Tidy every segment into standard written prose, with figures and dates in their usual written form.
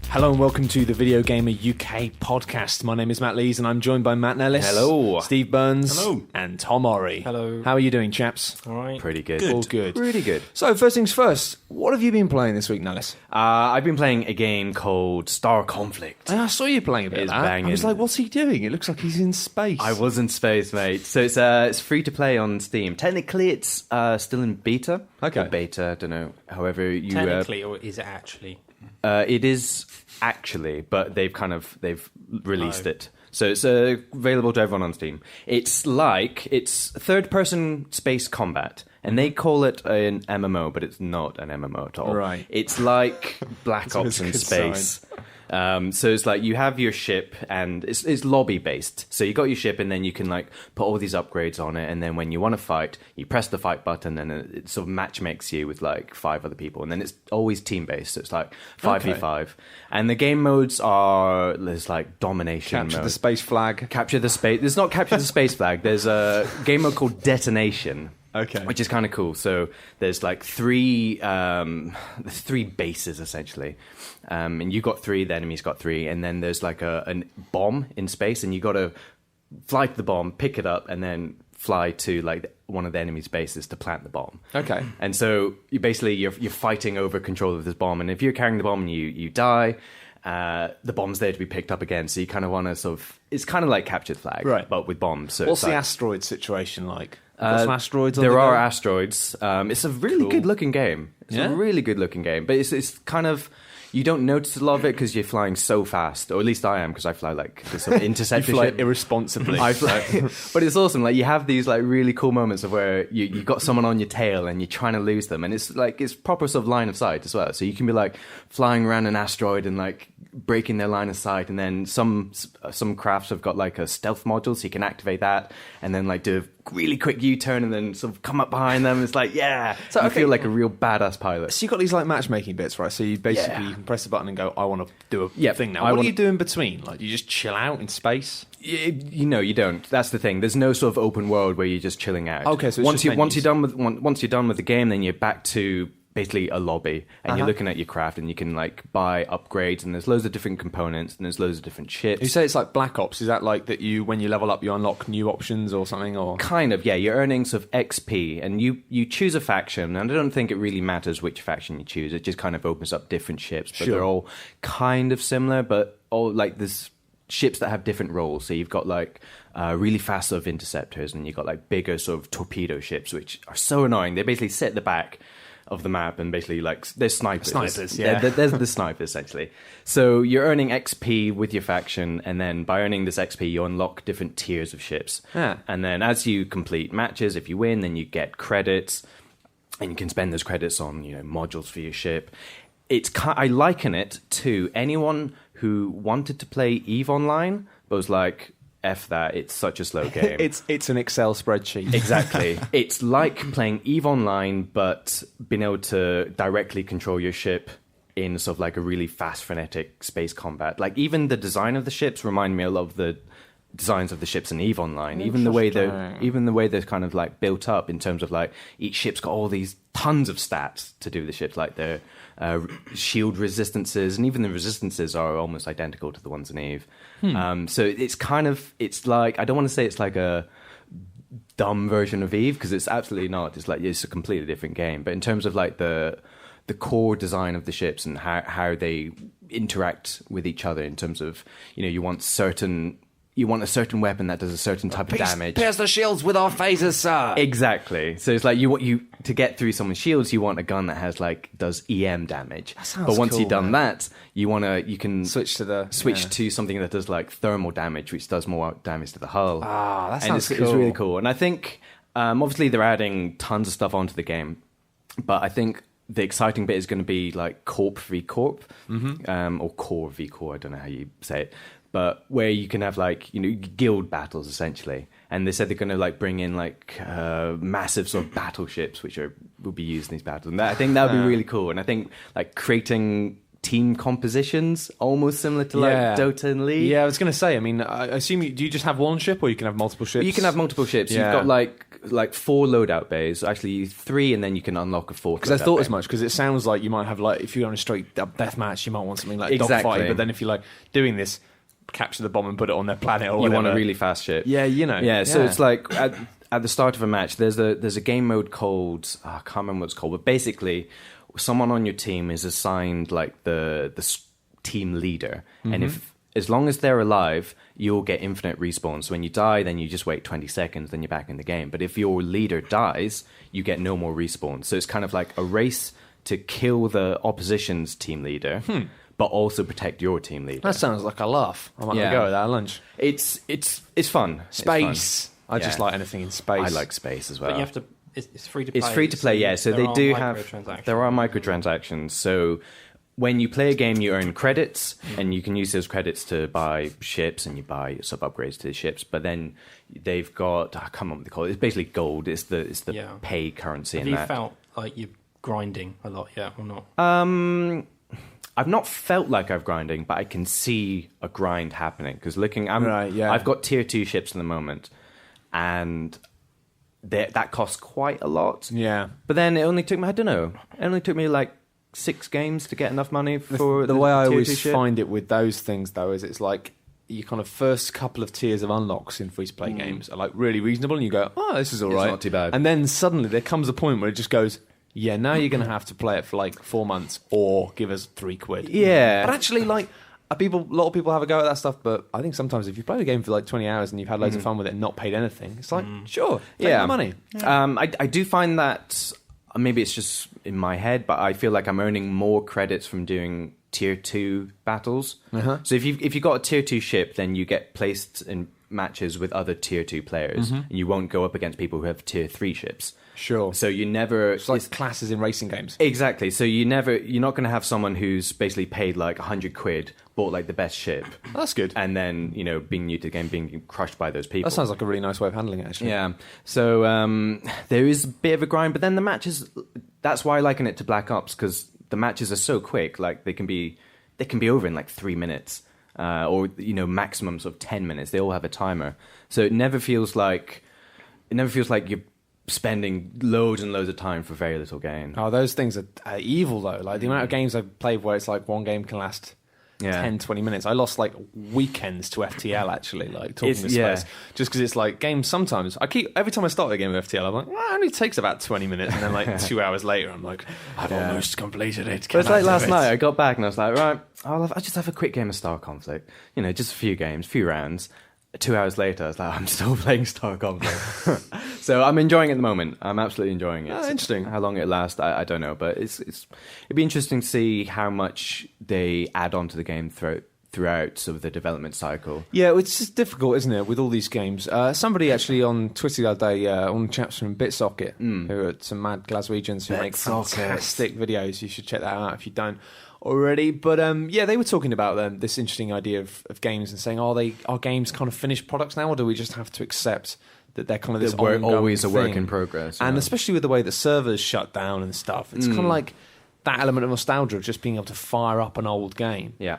Hello and welcome to the Video Gamer UK podcast. My name is Matt Lees and I'm joined by Matt Nellis. Hello. Steve Burns. Hello. And Tom Ori. Hello. How are you doing, chaps? All right. Pretty good. All good. Really good. So, first things first, what have you been playing this week, Nellis? I've been playing a game called Star Conflict. I saw you playing a bit of It's that. banging. I was like, what's he doing? It looks like he's in space. I was in space, mate. So it's free to play on Steam. Technically, it's still in beta. Okay. Or beta, I don't know. However you... Technically, or is it actually? it is actually, but they've released it. So it's available to everyone on Steam. It's third-person space combat, and they call it an MMO, but it's not an MMO at all. Right. It's like Black Ops in good space. So it's like you have your ship, and it's lobby-based. So you got your ship, and then you can like put all these upgrades on it, and then when you want to fight, you press the fight button, and it sort of match makes you with like 5 other people, and then it's always team-based. So it's like 5v5, and the game modes there's like domination Capture mode. the space flag. Capture the space. There's not capture the space flag. There's a game mode called detonation. Okay. Which is kind of cool. So there's like three bases essentially, and you got 3, the enemy's got 3, and then there's like a bomb in space, and you got to fly to the bomb, pick it up, and then fly to like one of the enemy's bases to plant the bomb. Okay. And so you're fighting over control of this bomb, and if you're carrying the bomb and you die, the bomb's there to be picked up again. So you kind of want to sort of, it's kind of like capture the flag, Right. but with bombs. So What's it's the like, asteroid situation like? Got some asteroids on there the are go? asteroids. It's a really Cool. good looking game. It's Yeah? a really good looking game, but it's kind of, you don't notice a lot of it because you're flying so fast, or at least I am, because I fly like this sort of interceptor You fly ship. irresponsibly. I fly, but it's awesome. Like you have these like really cool moments of where you got someone on your tail and you're trying to lose them, and it's proper sort of line of sight as well. So you can be like flying around an asteroid and like breaking their line of sight, and then some crafts have got like a stealth module, so you can activate that and then like do a really quick U-turn and then sort of come up behind them. It's like, yeah, so I feel like a real badass pilot. So you got these like matchmaking bits, right? So you basically you can press a button and go, I want to do a thing now. What do you do in between? Like you just chill out in space? You don't. That's the thing. There's no sort of open world where you're just chilling out. Okay, so once you're done with the game, then you're back to basically a lobby, and you're looking at your craft, and you can like buy upgrades, and there's loads of different components, and there's loads of different ships. You say it's like Black Ops. Is that like that when you level up, you unlock new options or something? Or Kind of, yeah. You're earning sort of XP, and you choose a faction, and I don't think it really matters which faction you choose. It just kind of opens up different ships, but they're all kind of similar, but all like there's ships that have different roles. So you've got like really fast sort of interceptors, and you've got like bigger sort of torpedo ships, which are so annoying. They basically sit at the back of the map, and basically like there's snipers. Yeah. There's the snipers essentially. So you're earning XP with your faction, and then by earning this XP, you unlock different tiers of ships. Yeah. And then as you complete matches, if you win, then you get credits, and you can spend those credits on modules for your ship. I liken it to anyone who wanted to play EVE Online, but was like, F that, it's such a slow game. it's an Excel spreadsheet. Exactly. It's like playing EVE Online, but being able to directly control your ship in sort of like a really fast, frenetic space combat. Like even the design of the ships remind me a lot of the designs of the ships in EVE Online. Even the way they're kind of like built up in terms of like each ship's got all these tons of stats to do with the ships, like their shield resistances, and even the resistances are almost identical to the ones in EVE. So it's like, I don't want to say it's like a dumb version of EVE, because it's absolutely not. It's a completely different game. But in terms of like the core design of the ships and how they interact with each other, in terms of you want a certain weapon that does a certain type of damage. Pierce the shields with our phasers, sir. Exactly. So it's like to get through someone's shields, you want a gun that has does EM damage. That sounds but once cool, you've done man. that, you can Switch to something that does like thermal damage, which does more damage to the hull. That sounds and cool. It's really cool. And I think obviously they're adding tons of stuff onto the game, but I think the exciting bit is going to be like Corp v Corp, or Core v Core. I don't know how you say it. But where you can have guild battles essentially, and they said they're going to bring in massive sort of battleships which will be used in these battles, and I think that would be really cool. And I think creating team compositions, almost similar to like Dota and League. Yeah, I was going to say, I mean, I assume do you just have one ship or you can have multiple ships? You can have multiple ships. You've got like 4 loadout bays, actually 3, and then you can unlock a 4th. Because I thought as much, because it sounds like you might have like, if you're on a straight deathmatch, you might want something like dogfight, but then if you're like doing this, capture the bomb and put it on their planet or whatever. You want a really fast ship. Yeah, you know. Yeah, so it's like at the start of a match, there's a game mode called, I can't remember what it's called, but basically someone on your team is assigned like the team leader, and if as long as they're alive, you'll get infinite respawns. So when you die, then you just wait 20 seconds, then you're back in the game. But if your leader dies, you get no more respawns. So it's kind of like a race to kill the opposition's team leader, but also protect your team leader. That sounds like a laugh. I might go at that at lunch. It's fun. Space. I just like anything in space. I like space as well. But you have to. It's free to play. It's free to play, yeah. So they do have. There are microtransactions. So when you play a game, you earn credits, and you can use those credits to buy ships, and you buy sub upgrades to the ships. But then they've got, I can't remember what they call it. It's basically gold. It's the pay currency. Have you felt like you're grinding a lot yet, or not? I've not felt like I've grinding, but I can see a grind happening because I've got tier 2 ships at the moment, and that costs quite a lot. Yeah, but then it only took me, I don't know, it only took me like 6 games to get enough money for the way I always find it with those things though is it's like your kind of first couple of tiers of unlocks in free to play games are like really reasonable, and you go, oh, this is all right, it's not too bad, and then suddenly there comes a point where it just goes, yeah, now you're going to have to play it for like 4 months or give us £3. Yeah, but actually, like a lot of people have a go at that stuff. But I think sometimes if you play the game for like 20 hours and you've had loads of fun with it and not paid anything, it's like sure, take my money. Yeah. I do find that maybe it's just in my head, but I feel like I'm earning more credits from doing tier 2 battles. So if you got a tier 2 ship, then you get placed in matches with other tier 2 players, and you won't go up against people who have tier 3 ships. Sure. So you never... It's like classes in racing games. Exactly. So you're not going to have someone who's basically paid like £100, bought like the best ship. Oh, that's good. And then, being new to the game, being crushed by those people. That sounds like a really nice way of handling it, actually. Yeah. So there is a bit of a grind, but then the matches... That's why I liken it to Black Ops, because the matches are so quick. Like, they can be over in like 3 minutes. Or, maximums of 10 minutes. They all have a timer. So it never feels like you're spending loads and loads of time for very little gain. Oh, those things are evil, though. Like, the amount of games I've played where it's like one game can last 10, 20 minutes. I lost, like, weekends to FTL, actually, like, talking to space. Just because it's like, games sometimes... Every time I start a game with FTL, I'm like, well, it only takes about 20 minutes. And then, like, 2 hours later, I'm like, I've almost completed it. But it's like last night, I got back and I was like, right, I'll just have a quick game of Star Conflict. Just a few games, a few rounds. 2 hours later, I was like, I'm still playing Star Conflict. So I'm enjoying it at the moment. I'm absolutely enjoying it. Interesting. How long it lasts, I don't know. But it'd be interesting to see how much they add on to the game throughout sort of the development cycle. Yeah, it's just difficult, isn't it, with all these games? Somebody actually on Twitter the other day, one of the chaps from BitSocket, who are some mad Glaswegians who make fantastic videos. You should check that out if you don't already. But they were talking about this interesting idea of games and saying, are games kind of finished products now, or do we just have to accept that they're kind of this always a work thing? in progress? And especially with the way the servers shut down and stuff, it's kind of like that element of nostalgia of just being able to fire up an old game. Yeah,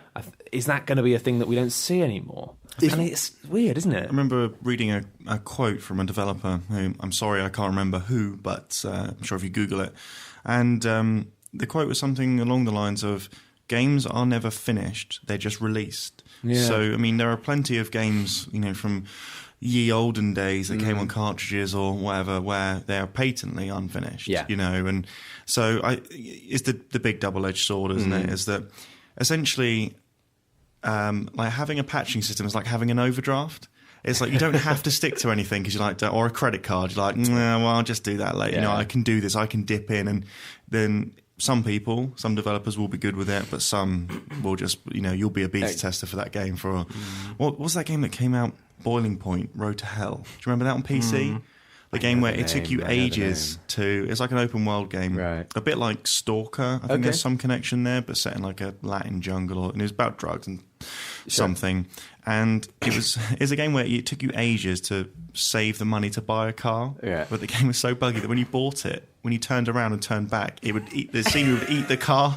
is that going to be a thing that we don't see anymore? And it's weird, isn't it? I remember reading a quote from a developer who, I'm sorry, I can't remember who, but I'm sure if you Google it, and the quote was something along the lines of, games are never finished, they're just released. Yeah. So, I mean, there are plenty of games, from ye olden days that came on cartridges or whatever, where they are patently unfinished. Yeah. And so it's the big double-edged sword, isn't it? Is that essentially like having a patching system is like having an overdraft. It's like you don't have to stick to anything because you like to, or a credit card. You're like, well, I'll just do that later. Yeah. I can do this. I can dip in, and then some developers will be good with it, but some will just, you'll be a beta tester for that game for. What was that game that came out? Boiling Point, Road to Hell. Do you remember that on PC? The game where it took you ages to... It's like an open world game. Right. A bit like Stalker. I think there's some connection there, but set in like a Latin jungle. And it was about drugs and something. and it's a game where it took you ages to save the money to buy a car. Yeah. But the game was so buggy that when you bought it, when you turned around and turned back, the scenery would eat the car.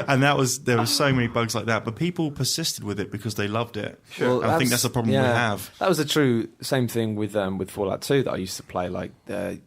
And there were so many bugs like that. But people persisted with it because they loved it. Sure. And I think that's the problem we have. That was a true same thing with Fallout 2 that I used to play. Like the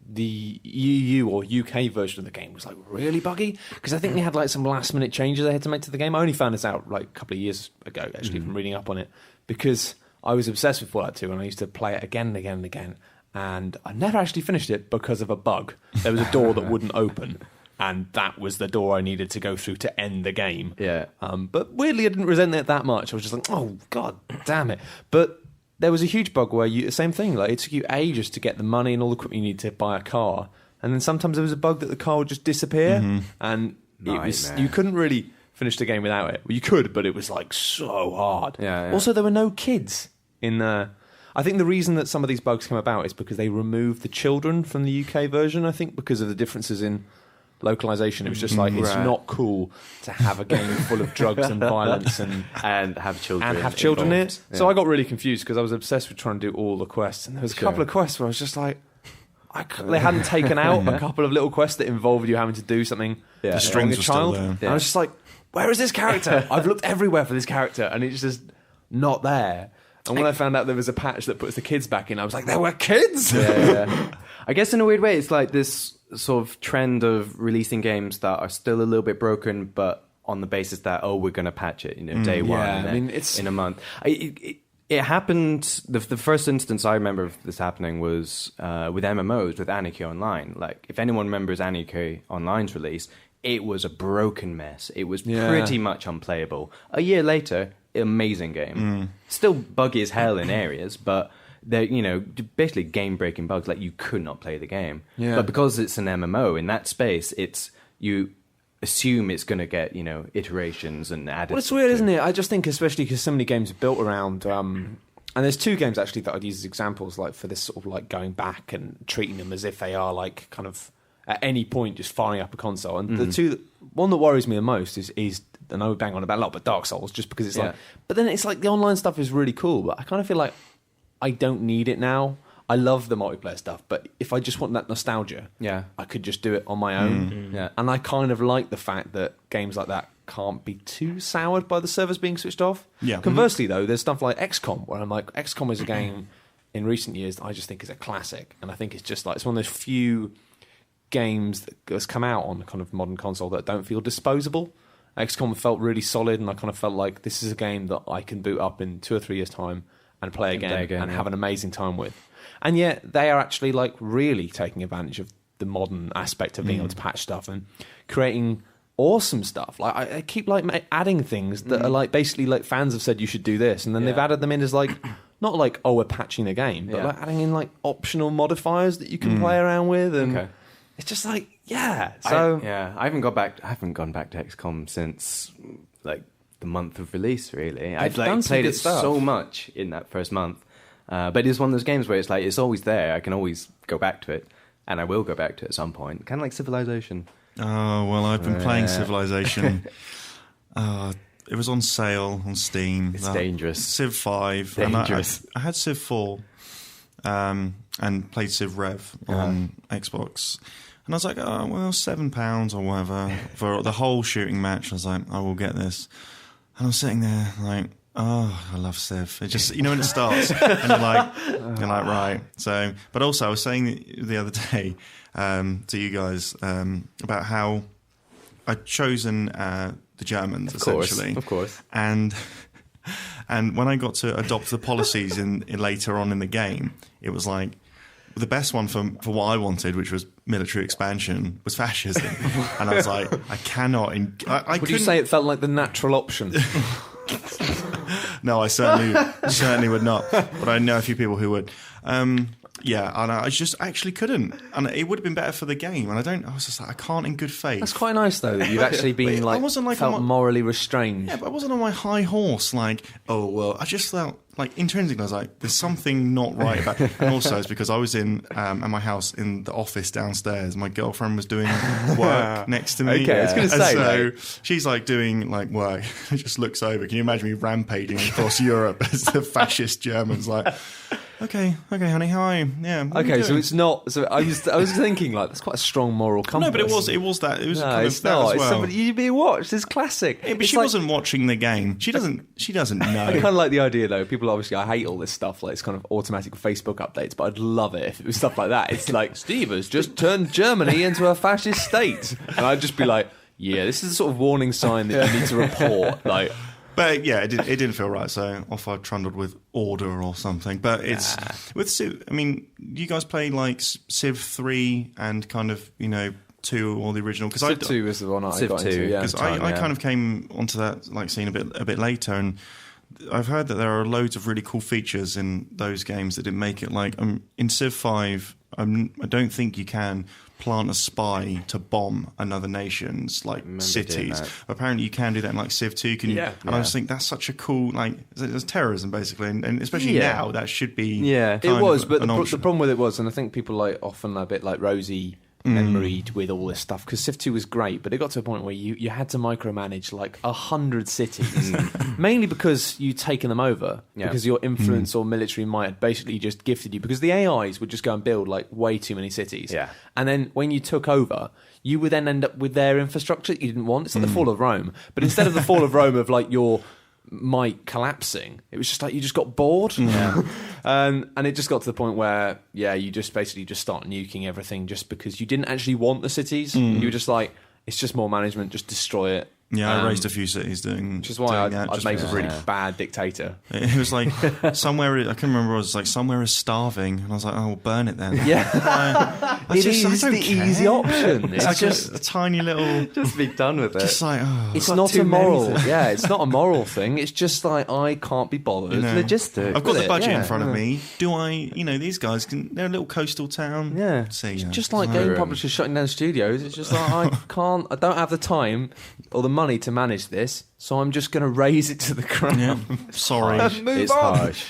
EU or UK version of the game was like really buggy because I think they had like some last minute changes they had to make to the game. I only found this out like a couple of years ago actually from reading up on it because I was obsessed with Fallout 2 and I used to play it again and again and again. And I never actually finished it because of a bug. There was a door that wouldn't open, and that was the door I needed to go through to end the game. Yeah. But weirdly, I didn't resent it that much. I was just like, oh, God damn it. But there was a huge bug where same thing, like it took you ages to get the money and all the equipment you need to buy a car. And then sometimes there was a bug that the car would just disappear, and you couldn't really finish the game without it. Well, you could, but it was like so hard. Yeah. Also, there were no kids in there. I think the reason that some of these bugs came about is because they removed the children from the UK version, I think, because of the differences in localization. It was just like, it's not cool to have a game full of drugs and violence and have children. in it. Yeah. So I got really confused because I was obsessed with trying to do all the quests. And there was a couple of quests where I was just like, they hadn't taken out a couple of little quests that involved you having to do something The to strings a are child. still there. And I was just like, where is this character? I've looked everywhere for this character and it's just not there. And when I found out there was a patch that puts the kids back in, I was like, there were kids? Yeah. I guess in a weird way, it's like this sort of trend of releasing games that are still a little bit broken, but on the basis that, we're going to patch it, day one, and then it's in a month. It happened, the first instance I remember of this happening was with MMOs, with Anarchy Online. Like, if anyone remembers Anarchy Online's release, it was a broken mess. It was pretty much unplayable. A year later, amazing game. Still buggy as hell in areas, but they're, basically game-breaking bugs. Like, you could not play the game. Yeah. But because it's an MMO, in that space, you assume it's going to get, iterations and added. Well, it's weird, isn't it? I just think, especially because so many games are built around... and there's two games, actually, that I'd use as examples, like, for this sort of, like, going back and treating them as if they are, like, kind of... at any point just firing up a console. And the one that worries me the most is I know we bang on about a lot, but Dark Souls, just because it's like... But then it's like the online stuff is really cool, but I kind of feel like I don't need it now. I love the multiplayer stuff, but if I just want that nostalgia, I could just do it on my own. And I kind of like the fact that games like that can't be too soured by the servers being switched off. Conversely, though, there's stuff like XCOM, where I'm like, XCOM is a game in recent years that I just think is a classic. And I think it's just like, it's one of those few games that has come out on a kind of modern console that don't feel disposable. XCOM felt really solid, and I kind of felt like this is a game that I can boot up in 2 or 3 years' time and play again and have an amazing time with. And yet they are actually like really taking advantage of the modern aspect of being able to patch stuff and creating awesome stuff. Like I keep like adding things that are like basically like fans have said you should do this, and then they've added them in as like not like we're patching the game, but like adding in like optional modifiers that you can play around with, and it's just like So I haven't gone back to XCOM since like the month of release. Really, I've like played it so much in that first month. But it's one of those games where it's like it's always there. I can always go back to it, and I will go back to it at some point. Kind of like Civilization. Oh, well, I've been playing Civilization. It was on sale on Steam. It's dangerous. Civ 5. Dangerous. And I had Civ 4 and played Civ Rev on Xbox. And I was like, oh, well, £7 or whatever for the whole shooting match. I was like, I will get this. And I'm sitting there like, oh, I love Civ. It just, when it starts, and you're like, right. So, but also, I was saying the other day to you guys about how I'd chosen the Germans, essentially. Of course. And when I got to adopt the policies in later on in the game, it was like the best one for what I wanted, which was military expansion, was fascism. And I was like, I cannot. Would you say it felt like the natural option? No, I certainly would not. But I know a few people who would. And I just actually couldn't. And it would have been better for the game. And I was just like, I can't in good faith. That's quite nice, though, that you've actually been felt morally restrained. Yeah, but I wasn't on my high horse. Like, oh, well, I just felt like intrinsically, I was like, there's something not right about it. And also it's because I was in at my house in the office downstairs. My girlfriend was doing work next to me. Okay, I was going to And say, so she's like doing like work. Just looks over. Can you imagine me rampaging across Europe as the fascist Germans like, okay, honey, how are you? Yeah. what are you Okay, so doing?" it's not. So I was thinking like that's quite a strong moral compass. No, but it was that. It was No, kind it's of that not. as It's well. somebody you being watched. It's classic. Yeah, but It's she like- wasn't watching the game. She doesn't know. I kind of like the idea though. People obviously, I hate all this stuff, like it's kind of automatic Facebook updates, but I'd love it if it was stuff like that. It's like Steve has just turned Germany into a fascist state, and I'd just be like, yeah, this is a sort of warning sign that you need to report. Like, But yeah, it didn't feel right. So off I trundled with Order or something. But it's with Civ. I mean, you guys play like Civ 3 and kind of 2 or the original because Civ 2 was the one I Civ got 2, into. Yeah, because I kind of came onto that like scene a bit later, and I've heard that there are loads of really cool features in those games that didn't make it. Like in Civ 5, I don't think you can plant a spy to bomb another nation's like cities. Apparently, you can do that in like Civ 2. And I just think that's such a cool like it's terrorism basically, and especially now that should be it was. But the option. problem with it was, and I think people like often a bit like rosy memoried with all this stuff because Civ 2 was great, but it got to a point where you had to micromanage like 100 cities, mainly because you'd taken them over because your influence or military might had basically just gifted you because the AIs would just go and build like way too many cities, and then when you took over, you would then end up with their infrastructure that you didn't want. It's like the fall of Rome, but instead of the fall of Rome of like your might collapsing, it was just like you just got bored, and it just got to the point where you just basically just start nuking everything just because you didn't actually want the cities. You were just like, it's just more management, just destroy it. I raised a few cities doing. Which is why doing I'd make a really bad dictator. It was like somewhere. I can't remember. It was like somewhere is starving, and I was like, "Oh, well, burn it then." It is the easy option. It's like just a tiny little. Just be done with it. Just like it's not a moral. It's not a moral thing. It's just like I can't be bothered. Logistics. I've got the budget in front of me. Do I? These guys they're a little coastal town. It's just like game publishers shutting down studios. It's just like I don't have the time or the money to manage this, so I'm just going to raise it to the ground. Sorry, it's harsh,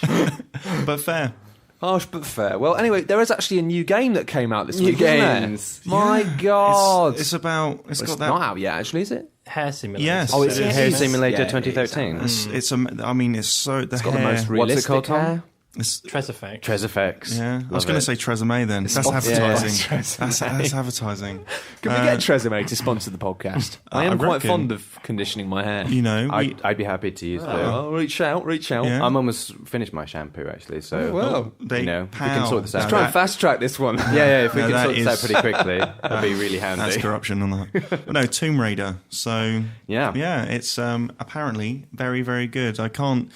but fair. Harsh but fair. Well, anyway, there is actually a new game that came out this week. Games. My God, it's about. It's got that. Not out yet, actually, is it? Hair Simulator. Yes. Oh, it's Hair Simulator Yeah, 2013. It's so the It's hair. got the most realistic What's it called, Tom? hair. Tresifex. Tresifex. Yeah, I was going to say Tresemme then. That's advertising. That's advertising. Can we get Tresemme to sponsor the podcast? I am quite reckon. fond of conditioning my hair. I'd be happy to use it. Well, reach out. Yeah. I'm almost finished my shampoo actually, so well. we can sort this out. Let's try and fast track this one. If we No, can that sort this out is- pretty quickly, that'd be really handy. That's corruption on that. But no, Tomb Raider. So Yeah. it's apparently very, very good. I can't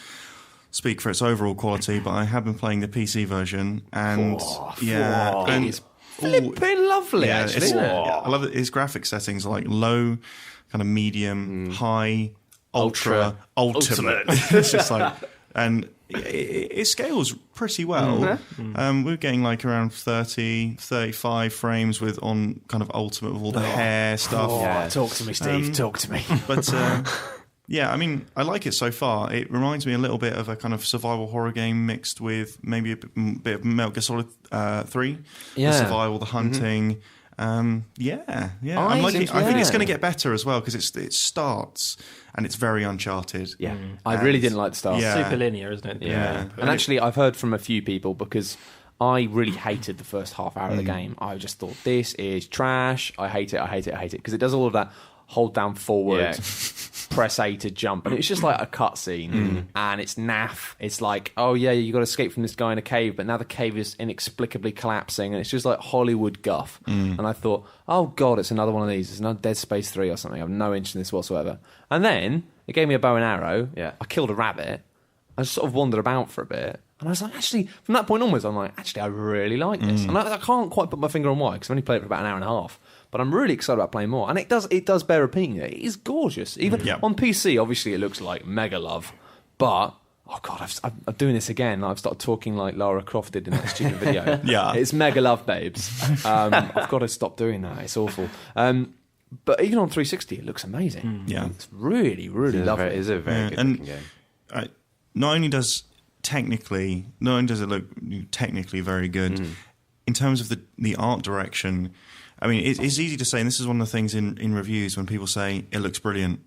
speak for its overall quality, but I have been playing the PC version, and it's flipping lovely. Actually, isn't it? I love it. His graphic settings are like low, kind of medium, high, ultra, ultimate. It's just like, and it scales pretty well. We're getting like around 30, 35 frames on kind of ultimate with all the hair stuff. Talk to me, Steve. Talk to me. But yeah, I mean, I like it so far. It reminds me a little bit of a kind of survival horror game mixed with maybe a bit of Metal Gear Solid 3. The survival, the hunting. I'm liking it. I think it's going to get better as well because it starts and it's very Uncharted. I really didn't like the start. Yeah. Super linear, isn't it? And actually, I've heard from a few people because I really hated the first half hour of the game. I just thought, this is trash. I hate it. Because it does all of that hold down forward, press A to jump. And it's just like a cutscene. And it's naff. It's like, oh yeah, you got to escape from this guy in a cave. But now the cave is inexplicably collapsing. And it's just like Hollywood guff. And I thought, oh God, it's another one of these. It's another Dead Space 3 or something. I have no interest in this whatsoever. And then it gave me a bow and arrow. I killed a rabbit. I just sort of wandered about for a bit. And I was like, actually, from that point onwards, I'm like, actually, I really like this. And I can't quite put my finger on why, because I've only played it for about an hour and a half. But I'm really excited about playing more. And it does bear repeating. It is gorgeous. Even on PC, obviously, it looks like mega love. But, oh God, I'm doing this again. I've started talking like Lara Croft did in that stupid video. It's mega love, babes. I've got to stop doing that. It's awful. But even on 360, it looks amazing. It's really, really lovely. It is a very good looking game. Not only does technically, not only does it look technically very good, in terms of the art direction, I mean, it's easy to say, and this is one of the things in reviews when people say it looks brilliant.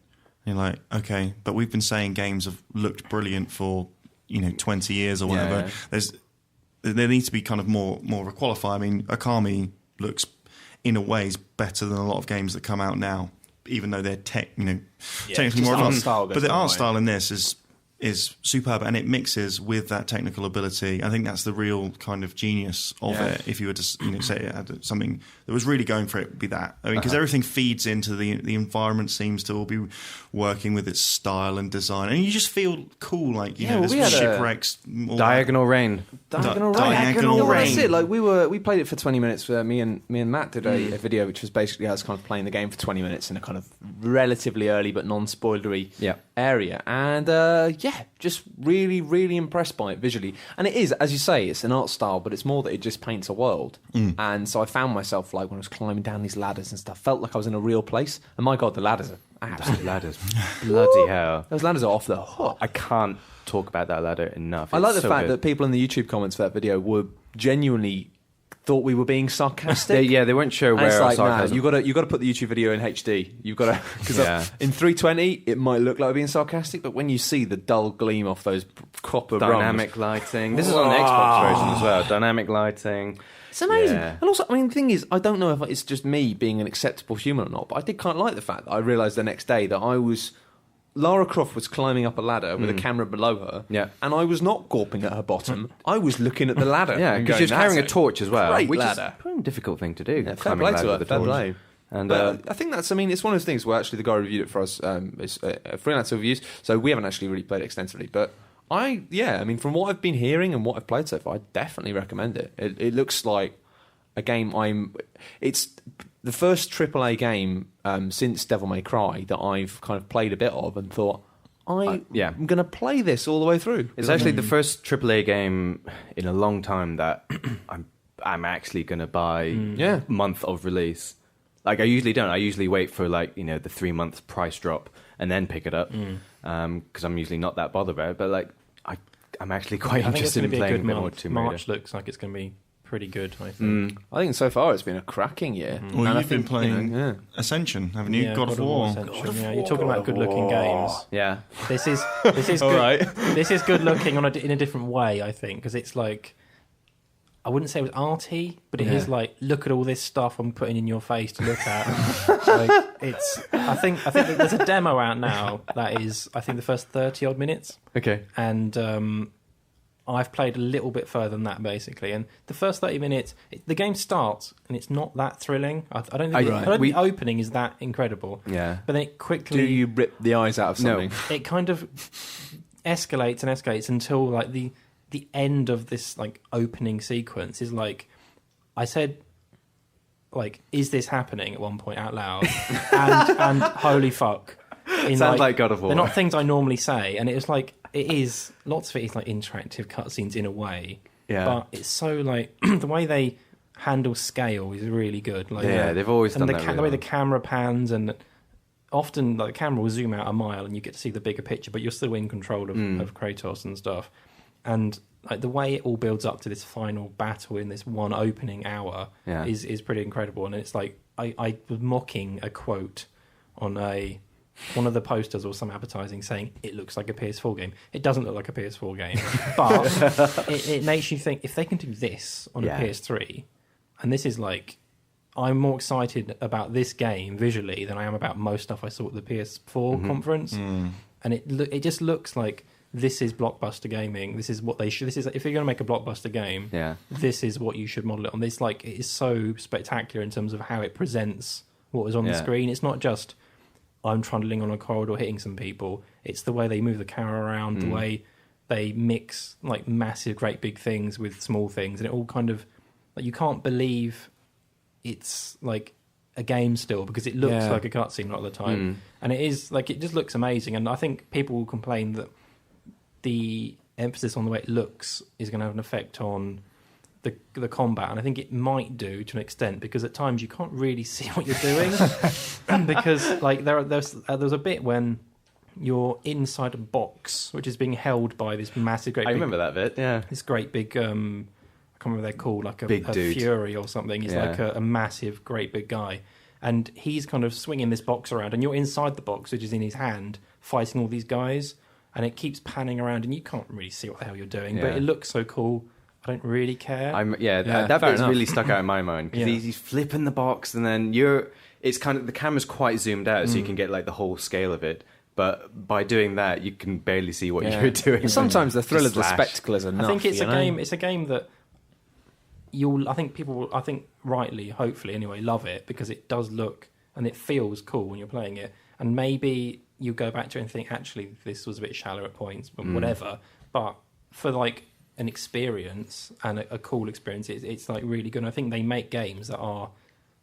You're like, okay, but we've been saying games have looked brilliant for 20 years or whatever. Yeah. There needs to be kind of more of a qualifier. I mean, Okami looks in a ways better than a lot of games that come out now, even though they're technically more advanced. But the art style in this is superb, and it mixes with that technical ability. I think that's the real kind of genius of it. If you were to say it had something that was really going for it, would be that. I mean, because everything feeds into the environment, seems to all be working with its style and design, and you just feel cool. Like there's shipwrecks, Diagonal Rain. Diagonal Rain. That's it. Like we played it for 20 minutes. Me and Matt did a video which was basically us kind of playing the game for 20 minutes in a kind of relatively early but non-spoilery area, and just really, really impressed by it visually. And it is, as you say, it's an art style, but it's more that it just paints a world. And so I found myself, like, when I was climbing down these ladders and stuff, felt like I was in a real place. And my God, the ladders are absolutely ladders. Bloody hell. Those ladders are off the hook. I can't talk about that ladder enough. I like the fact that people in the YouTube comments for that video were genuinely thought we were being sarcastic. They weren't sure where it's like, sarcasm. You got to put the YouTube video in HD. You've got to, because in 320 it might look like we're being sarcastic, but when you see the dull gleam off those copper dynamic lighting, this is on the Xbox version as well. Dynamic lighting, it's amazing. And also, I mean, the thing is, I don't know if it's just me being an acceptable human or not, but I did kind of like the fact that I realised the next day that Lara Croft was climbing up a ladder with a camera below her, and I was not gawping at her bottom. I was looking at the ladder. Because she was carrying a torch as well, which ladder. is a difficult thing to do. Yeah, fair play to her. Fair play. And I think that's, it's one of those things where actually the guy who reviewed it for us is freelance reviews, so we haven't actually really played it extensively. But from what I've been hearing and what I've played so far, I definitely recommend it. It looks like a game it's the first AAA game since Devil May Cry that I've kind of played a bit of and thought, I'm going to play this all the way through. It's actually the first AAA game in a long time that I'm actually going to buy month of release. Like, I usually don't. I usually wait for, the 3-month price drop and then pick it up, because I'm usually not that bothered about it. But, I'm actually quite interested in playing a bit more Tomb Raider. March looks like it's going to be pretty good, I think. I think so far it's been a cracking year. Well, you've been playing Ascension, haven't you? Yeah, God of War. You're talking about good-looking games. Yeah. This is good. Right. This is good-looking in a different way, I think, because it's like, I wouldn't say it was arty, but it is like, look at all this stuff I'm putting in your face to look at. I think that there's a demo out now that is, I think, the first 30 odd minutes. Okay. And I've played a little bit further than that, basically. And the first 30 minutes, the game starts, and it's not that thrilling. I don't think the opening is that incredible. Yeah. But then it quickly... Do you rip the eyes out of something? No. It kind of escalates and escalates until, the end of this, opening sequence is, I said, is this happening at one point out loud? and holy fuck. Sounds like God of War. They're not things I normally say, and it was it is, lots of it is interactive cutscenes in a way, but it's so the way they handle scale is really good. They've always done that. The way the camera pans, and often the camera will zoom out a mile and you get to see the bigger picture, but you're still in control of Kratos and stuff. And the way it all builds up to this final battle in this one opening hour is pretty incredible. And it's I was mocking a quote on one of the posters or some advertising saying it looks like a PS4 game. It doesn't look like a PS4 game, but it makes you think, if they can do this on a PS3, and this is I'm more excited about this game visually than I am about most stuff I saw at the PS4 conference. And it just looks like this is blockbuster gaming. This is what they should. This is, if you're going to make a blockbuster game, this is what you should model it on. This it is so spectacular in terms of how it presents what is on the screen. It's not just I'm trundling on a corridor hitting some people. It's the way they move the camera around, the way they mix massive, great big things with small things, and it all kind of you can't believe it's a game still, because it looks like a cutscene a lot of the time, and it is it just looks amazing. And I think people will complain that the emphasis on the way it looks is going to have an effect on the combat, and I think it might do to an extent, because at times you can't really see what you're doing. Because there's a bit when you're inside a box which is being held by this massive, I remember that bit. Yeah, this great big. I can't remember what they're called, like a dude. Fury or something. He's like a massive, great big guy, and he's kind of swinging this box around, and you're inside the box, which is in his hand, fighting all these guys, and it keeps panning around, and you can't really see what the hell you're doing, but it looks so cool. I don't really care. That bit's really stuck out in my mind because Yeah. he's flipping the box, and then it's kind of, the camera's quite zoomed out, so you can get like the whole scale of it. But by doing that, you can barely see what you're doing. Sometimes the thrill of the Slash. spectacle is enough. I think it's you a know? game. It's a game that I think people will, I think rightly, hopefully anyway, love it because it does look and it feels cool when you're playing it. And maybe you go back to it and think, actually, this was a bit shallow at points, but whatever. But for like an experience and a cool experience, it's like really good. And I think they make games that are,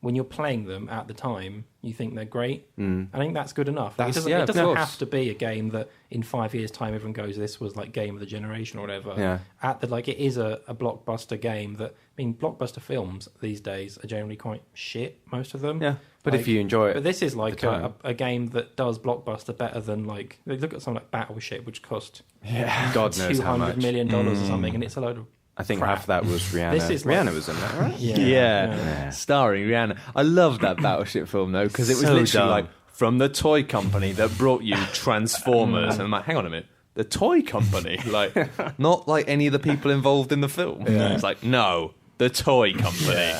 when you're playing them at the time, you think they're great. I think that's good enough. Like, it doesn't have to be a game that in 5 years' time everyone goes, this was like game of the generation or whatever. Yeah. It is a blockbuster game that, I mean, blockbuster films these days are generally quite shit, most of them. Yeah, but if you enjoy it, but this is like a game that does blockbuster better than like, look at something like Battleship, which cost God knows how much. $200 million or something, and it's a load of I think crap. half of that was Rihanna. This is like- Rihanna was in that, right? Yeah. Starring Rihanna. I love that Battleship film though, because it was So literally dumb. like from the toy company that brought you Transformers, and I'm like, hang on a minute, the toy company, like not like any of the people involved in the film. It's like, no, the toy company.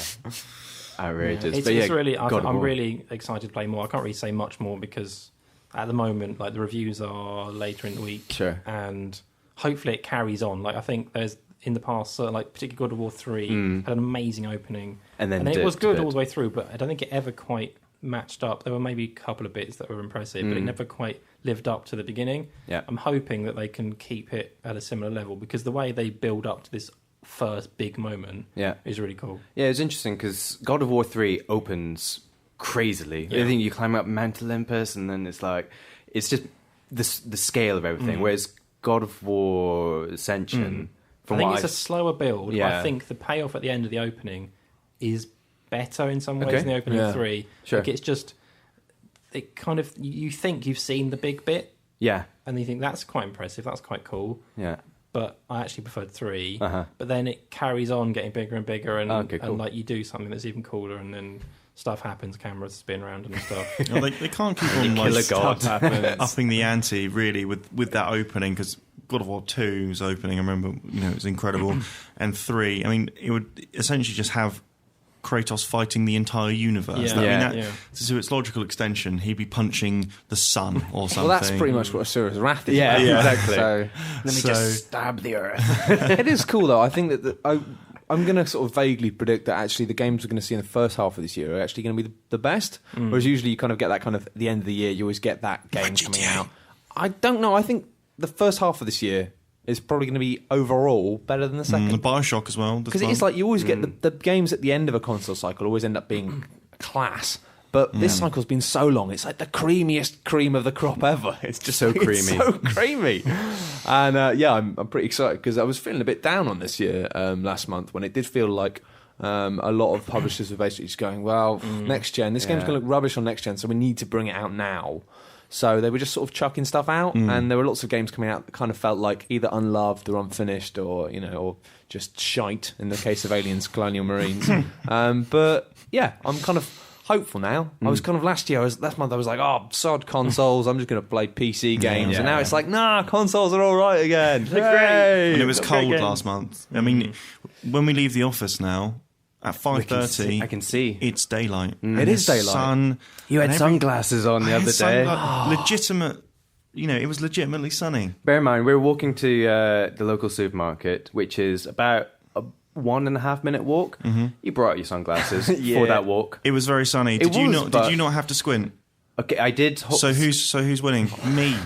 Outrageous. It's, But it's really. God of I'm War. really excited to play more. I can't really say much more because at the moment, like the reviews are later in the week, Sure. and hopefully it carries on. Like I think there's in the past, like particularly God of War 3 had an amazing opening, And then it was dipped a good bit. all the way through. But I don't think it ever quite matched up. There were maybe a couple of bits that were impressive, but it never quite lived up to the beginning. Yeah. I'm hoping that they can keep it at a similar level because the way they build up to this first big moment is really cool. Yeah, it's interesting because God of War 3 opens crazily. I think you climb up Mount Olympus, and then it's like, it's just the scale of everything. Whereas God of War Ascension, I think it's a slower build. But Yeah. I think the payoff at the end of the opening is better in some ways than the opening of 3. Sure. Like it's just, it kind of, you think you've seen the big bit, Yeah, and you think that's quite impressive, that's quite cool. yeah. But I actually preferred 3. Uh-huh. But then it carries on getting bigger and bigger, and, Okay, cool. and like you do something that's even cooler, and then stuff happens, cameras spin around and stuff. Well, they can't keep on Killer like, God. upping the ante really with that opening, because God of War 2's opening, I remember, it was incredible, and 3, I mean, it would essentially just have Kratos fighting the entire universe. Yeah. I mean, to its logical extension, he'd be punching the sun or something. Well, that's pretty much what Asura's Wrath is. Yeah, about. exactly. So Let me just stab the earth. it is cool though. I think that I'm going to sort of vaguely predict that actually the games we're going to see in the first half of this year are actually going to be the best. Whereas usually you kind of get that kind of, at the end of the year, you always get that game coming out. I don't know. I think the first half of this year is probably going to be overall better than the second. Bioshock as well. Because it's like you always get the games at the end of a console cycle always end up being class. But this cycle's been so long, it's like the creamiest cream of the crop ever. It's just So it's creamy. so creamy. And I'm pretty excited because I was feeling a bit down on this year last month when it did feel like a lot of publishers were basically just going, well, next gen, this game's going to look rubbish on next gen, so we need to bring it out now. So they were just sort of chucking stuff out, and there were lots of games coming out that kind of felt like either unloved or unfinished, or or just shite in the case of Aliens: Colonial Marines. But yeah, I'm kind of hopeful now. I was kind of last month I was like, oh, sod consoles, I'm just going to play PC games, and now it's like, nah, consoles are all right again. Hooray! And it was cold last month. I mean, when we leave the office now at 5:30, I can see. it's daylight. It is daylight. Sun. You had and sunglasses on the other day. Legitimate. It was legitimately sunny. Bear in mind, we were walking to the local supermarket, which is about a 1.5 minute walk. You brought out your sunglasses for that walk. It was very sunny. Did you not have to squint? Okay, I did. So who's winning? Me.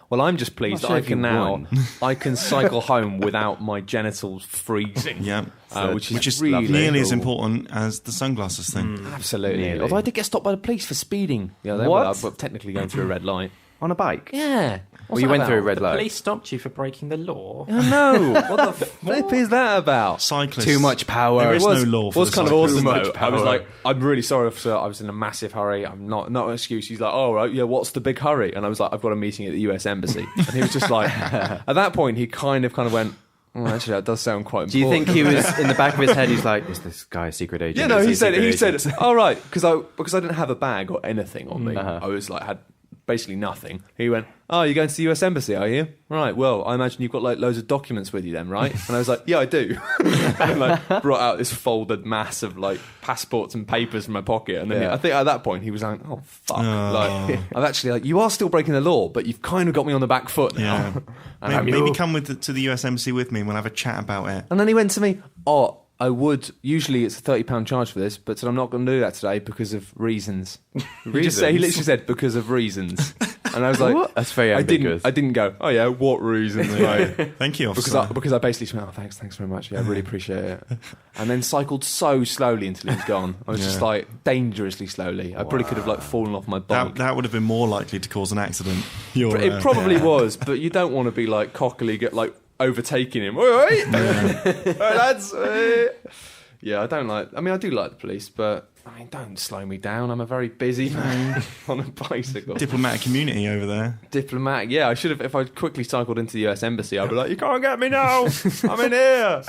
Well, I'm just pleased Not that sure I if can you now won. I can cycle home without my genitals freezing. Yeah. Which Which is is really nearly as cool. important as the sunglasses thing. Absolutely. Nearly. Although I did get stopped by the police for speeding. Yeah, they What? were, but technically going through a red light. On a bike? Yeah. Well, you went through a red The light. police stopped you for breaking the law. I know. What the flip is that about? Cyclists. Too much power. There is It was, no law for was the kind of cyclists. awesome Too much though. I was power. like, I'm really sorry, officer. I was in a massive hurry. I'm not an excuse. He's like, oh right, yeah. What's the big hurry? And I was like, I've got a meeting at the US Embassy. And he was just like, at that point, he kind of went. Oh, actually, that does sound quite important. Do you think he was in the back of his head? He's like, "Is this guy a secret agent?" Yeah, no. Is He a said, secret agent?" oh right, because I didn't have a bag or anything on me. Uh-huh. I was like had basically nothing. He went, oh, you're going to the US Embassy, are you? Right. Well, I imagine you've got like loads of documents with you then, right? And I was like, yeah, I do. And like brought out this folded mass of like passports and papers from my pocket. And then I think at that point he was like, oh fuck, like I've actually like you are still breaking the law, but you've kind of got me on the back foot now. Yeah. Maybe come to the US Embassy with me and we'll have a chat about it. And then he went to me, oh, I would. Usually it's a £30 charge for this, but said I'm not going to do that today because of reasons. He literally said because of reasons. And I was like, what? That's very ambiguous. I didn't go, oh yeah, what reasons? Like, Thank you, officer. because I basically went, oh thanks very much. Yeah, I really appreciate it. And then cycled so slowly until he was gone. I was just like dangerously slowly. I probably could have like fallen off my bike. That would have been more likely to cause an accident. It probably was, but you don't want to be like cockily get like overtaking him. Wait, lads. Yeah, I don't like. I mean, I do like the police, but I mean, don't slow me down. I'm a very busy man on a bicycle. Diplomatic community over there. Diplomatic. Yeah, I should have. If I quickly cycled into the US Embassy, I'd be like, "You can't get me now. I'm in here."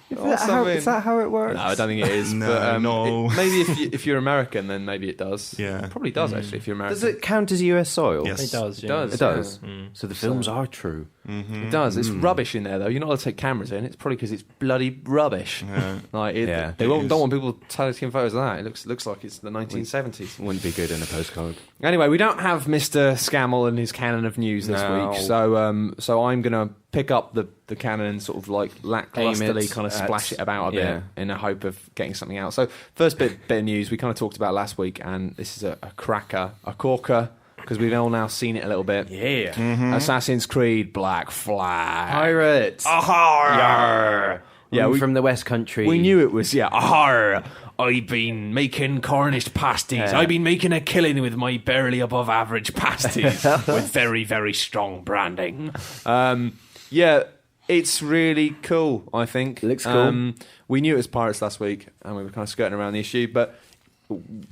Is that how it works? No, I don't think it is. No, but, no. Maybe if you're American, then maybe it does. Yeah. It probably does actually. If you're American, Does it count as US soil? Yes. It does. It does. It does. Yeah. So the films are true. It does. It's rubbish in there, though. You're not allowed to take cameras in. It's probably because it's bloody rubbish. Yeah. Like Yeah. they don't want people taking photos of that. It looks like it's the 1970s. Wouldn't be good in a postcard. Anyway, we don't have Mr. Scammell and his canon of news this No. week, so I'm gonna pick up the canon and sort of like lacklustily Aim it kind of splash it about a yeah. bit in a hope of getting something out. So first bit of news we kind of talked about last week, and this is a cracker, a corker, because we've all now seen it a little bit. Yeah. Assassin's Creed Black Flag. Pirates. Ahar! Yeah, From the West Country. we knew it was, Ahar! I've been making Cornish pasties. I've been making a killing with my barely above average pasties with very, very strong branding. Yeah, it's really cool, I think. Looks cool. We knew it was Pirates last week, and we were kind of skirting around the issue, but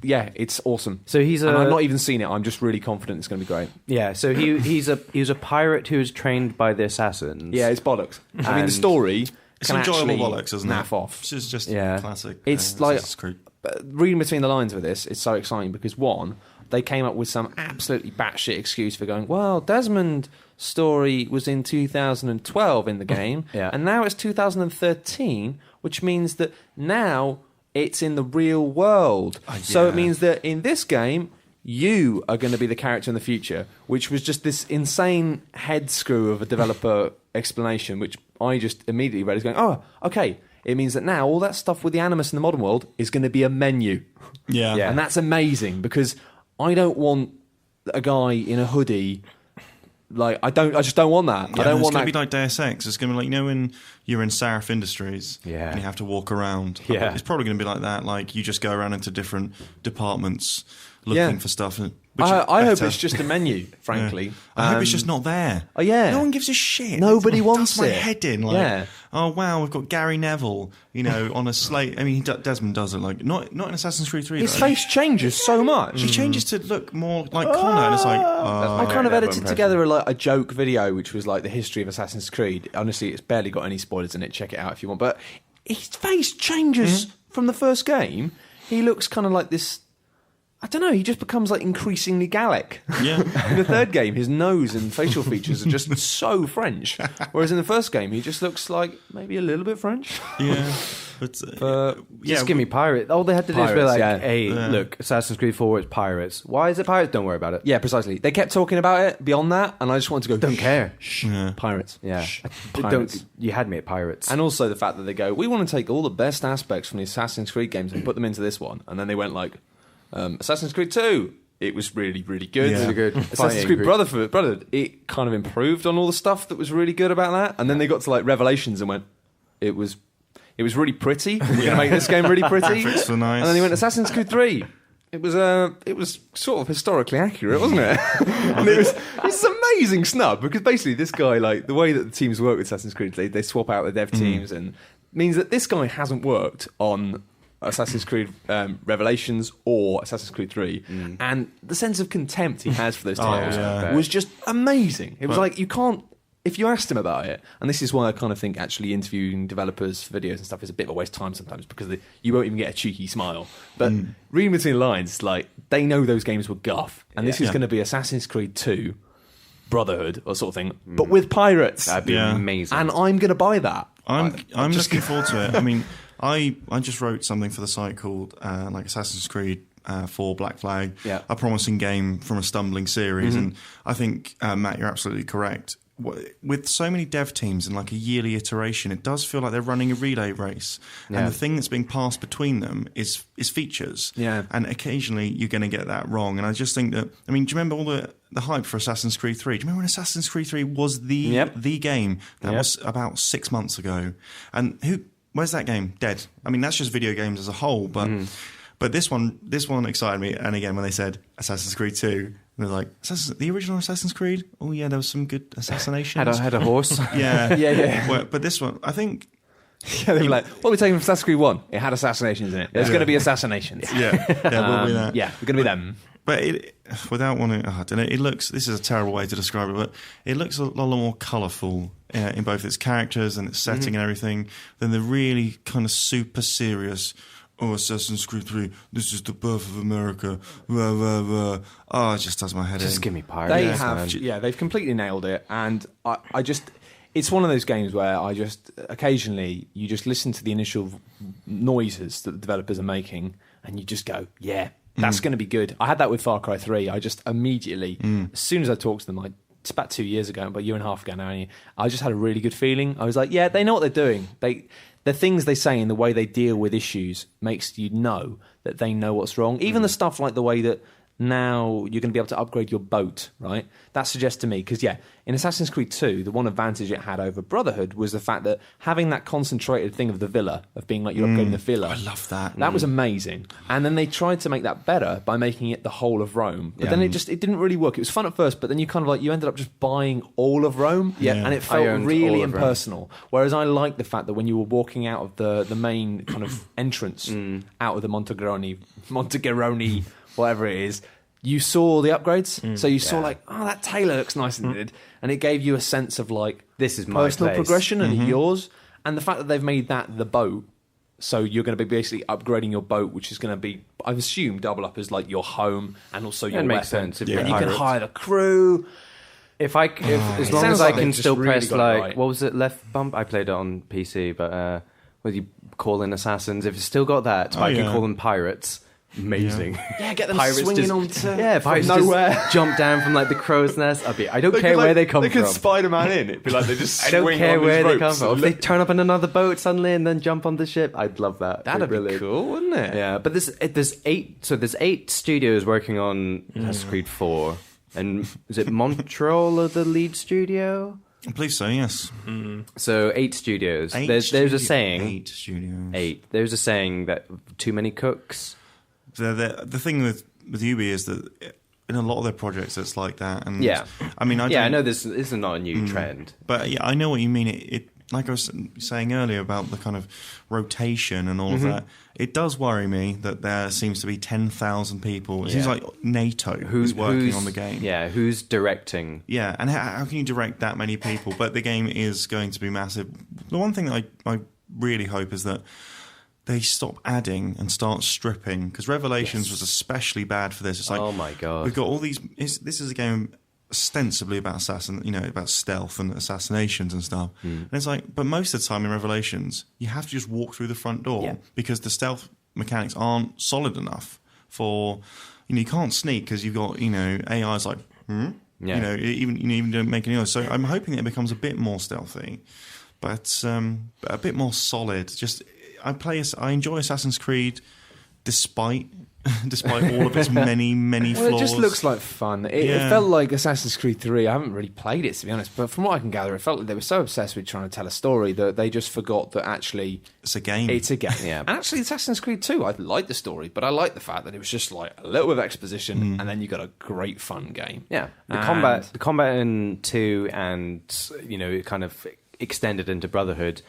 yeah, it's awesome. So he's and I've not even seen it. I'm just really confident it's going to be great. Yeah, so he was a pirate who was trained by the assassins. Yeah, it's bollocks. I mean, the And story It's can enjoyable actually bollocks, isn't it? naff off. This is just Yeah. classic. It's like Assassin's Creed. reading between the lines with this. It's so exciting because one, they came up with some absolutely batshit excuse for going, well, Desmond's story was in 2012 in the game, Yeah. and now it's 2013, which means that now it's in the real world. So it yeah. means that in this game, you are going to be the character in the future, which was just this insane head screw of a developer explanation, which I just immediately read as going, oh, okay. It means that now all that stuff with the Animus in the modern world is going to be a menu. Yeah. Yeah. And that's amazing because I don't want a guy in a hoodie. Like I just don't want that. Yeah, I don't it's want going that. to be like Deus Ex. It's going to be like, you know, when you're in Sarif Industries Yeah. and you have to walk around. Yeah. It's probably going to be like that. Like you just go around into different departments looking Yeah. for stuff. I hope it's just a menu, frankly. I hope it's just not there. Oh, yeah. No one gives a shit. Nobody It wants does my it. head in. Like, Yeah. oh wow, we've got Gary Neville, you know, on a slate. I mean, Desmond does it like not in Assassin's Creed 3. His though. face changes so much. He changes to look more like Connor, and it's like, I kind of Neville edited impression. together a joke video, which was like the history of Assassin's Creed. Honestly, it's barely got any spoilers in it. Check it out if you want. But his face changes from the first game. He looks kind of like this. I don't know. He just becomes like increasingly Gallic. yeah. In the third game, his nose and facial features are just so French, whereas in the first game, he just looks like maybe a little bit French. Yeah, but Just give me pirate. All they had to do is be Pirates, like, yeah. hey, look, Assassin's Creed 4 is pirates. Why is it pirates? Don't worry about it. Yeah, precisely. They kept talking about it beyond that, and I just wanted to go, Don't care. Shh, Yeah. pirates. Yeah. Shh, Don't, pirates. you had me at pirates. And also the fact that they go, we want to take all the best aspects from the Assassin's Creed games and put them into this one. And then they went like, Assassin's Creed 2, it was really, really good. Yeah. Really good. Assassin's Fighting Creed Creed. Brotherhood, it kind of improved on all the stuff that was really good about that. And then they got to like Revelations and went, it was really pretty. We're going to make this game really pretty. Graphics were nice. And then they went, Assassin's Creed 3. It was sort of historically accurate, wasn't it? And it was an amazing snub because basically this guy, like the way that the teams work with Assassin's Creed, they swap out the dev teams and means that this guy hasn't worked on Assassin's Creed Revelations or Assassin's Creed 3, and the sense of contempt he has for those titles was just amazing. It was like you can't. If you asked him about it, and this is why I kind of think actually interviewing developers for videos and stuff is a bit of a waste of time sometimes because you won't even get a cheeky smile. But reading between the lines, like they know those games were guff, and this is going to be Assassin's Creed 2 Brotherhood or sort of thing, but with pirates. That'd be amazing. And I'm going to buy that. I'm looking forward to it. I mean, I just wrote something for the site called like Assassin's Creed 4 Black Flag, a promising game from a stumbling series, and I think Matt, you're absolutely correct. With so many dev teams and like a yearly iteration, it does feel like they're running a relay race, and the thing that's being passed between them is features. And occasionally you're going to get that wrong. And I just think that, I mean, do you remember all the hype for Assassin's Creed 3? Do you remember when Assassin's Creed 3 was the game? That was about 6 months ago. And where's that game? Dead. I mean, that's just video games as a whole, but this one excited me. And again, when they said Assassin's Creed 2, they're like, the original Assassin's Creed? Oh, yeah, there was some good assassinations. Had a horse. Yeah. Well, but this one, I think... Yeah, they were like, what are we taking from Assassin's Creed 1? It had assassinations in it. There's going to be assassinations. We'll be that. Yeah, we're going to be them. But without wanting... I don't know, it looks... This is a terrible way to describe it, but it looks a lot more colourful in both its characters and its setting and everything than the really kind of super serious... Oh, Assassin's Creed 3, this is the birth of America. Rah, rah, rah. Oh, it just does my head in. Just give me pirates. They've completely nailed it. And I just, it's one of those games where I just, occasionally, you just listen to the initial noises that the developers are making and you just go, yeah, that's going to be good. I had that with Far Cry 3. I just immediately, as soon as I talked to them, it's about 2 years ago, about a year and a half ago now, I just had a really good feeling. I was like, yeah, they know what they're doing. The things they say and the way they deal with issues makes you know that they know what's wrong. Even the stuff like the way that now you're going to be able to upgrade your boat, right? That suggests to me, because in Assassin's Creed 2, the one advantage it had over Brotherhood was the fact that having that concentrated thing of the villa, of being like you're upgrading the villa. I love that. That was amazing. And then they tried to make that better by making it the whole of Rome. But then it didn't really work. It was fun at first, but then you kind of you ended up just buying all of Rome. And it felt really impersonal. Whereas I like the fact that when you were walking out of the main kind of entrance out of the Montegeroni, whatever it is, you saw the upgrades. So you saw that tailor looks nice and it gave you a sense of this is my personal place. progression and yours. And the fact that they've made that the boat, so you're going to be basically upgrading your boat, which is going to be, I assume, double up as your home and also your weapon. Makes sense. And you can hire the crew. As long as I can still press what was it, left bump? I played it on PC, but when you call in assassins, if it's still got that, I can call them pirates. Amazing. Yeah, get them pirates swinging onto pirates nowhere. Just jump down from the crow's nest. I don't care where they come from. They could Spider-Man in. It'd be like they just swing on these ropes. I don't care where they come from. If they turn up in another boat suddenly and then jump on the ship, I'd love that. That'd be cool, wouldn't it? Yeah, but there's 8 studios working on Assassin's Creed 4. And is it Montreal or the lead studio? I believe so, yes. So 8 studios. There's a saying. 8 studios. 8. There's a saying that too many cooks. The thing with Ubi is that in a lot of their projects it's like that. And I mean, I know this is not a new trend. But yeah, I know what you mean. It like I was saying earlier about the kind of rotation and all of that, it does worry me that there seems to be 10,000 people. It seems like NATO who's working on the game. Yeah, who's directing. Yeah, and how can you direct that many people? But the game is going to be massive. The one thing that I really hope is that they stop adding and start stripping, because Revelations was especially bad for this. It's like, oh my god, we've got all these. This is a game ostensibly about about stealth and assassinations and stuff. And it's like, but most of the time in Revelations, you have to just walk through the front door because the stealth mechanics aren't solid enough for. You can't sneak because you've got AI's like, even don't make any noise. So I'm hoping that it becomes a bit more stealthy, but a bit more solid. Just I enjoy Assassin's Creed despite all of its many flaws. Well, it just looks like fun. It felt like Assassin's Creed 3. I haven't really played it, to be honest, but from what I can gather, it felt like they were so obsessed with trying to tell a story that they just forgot that actually it's a game. It's a game. Yeah. And actually, Assassin's Creed 2, I liked the story, but I liked the fact that it was just like a little bit of exposition, and then you got a great fun game. Yeah, the combat in 2, and it kind of extended into Brotherhood.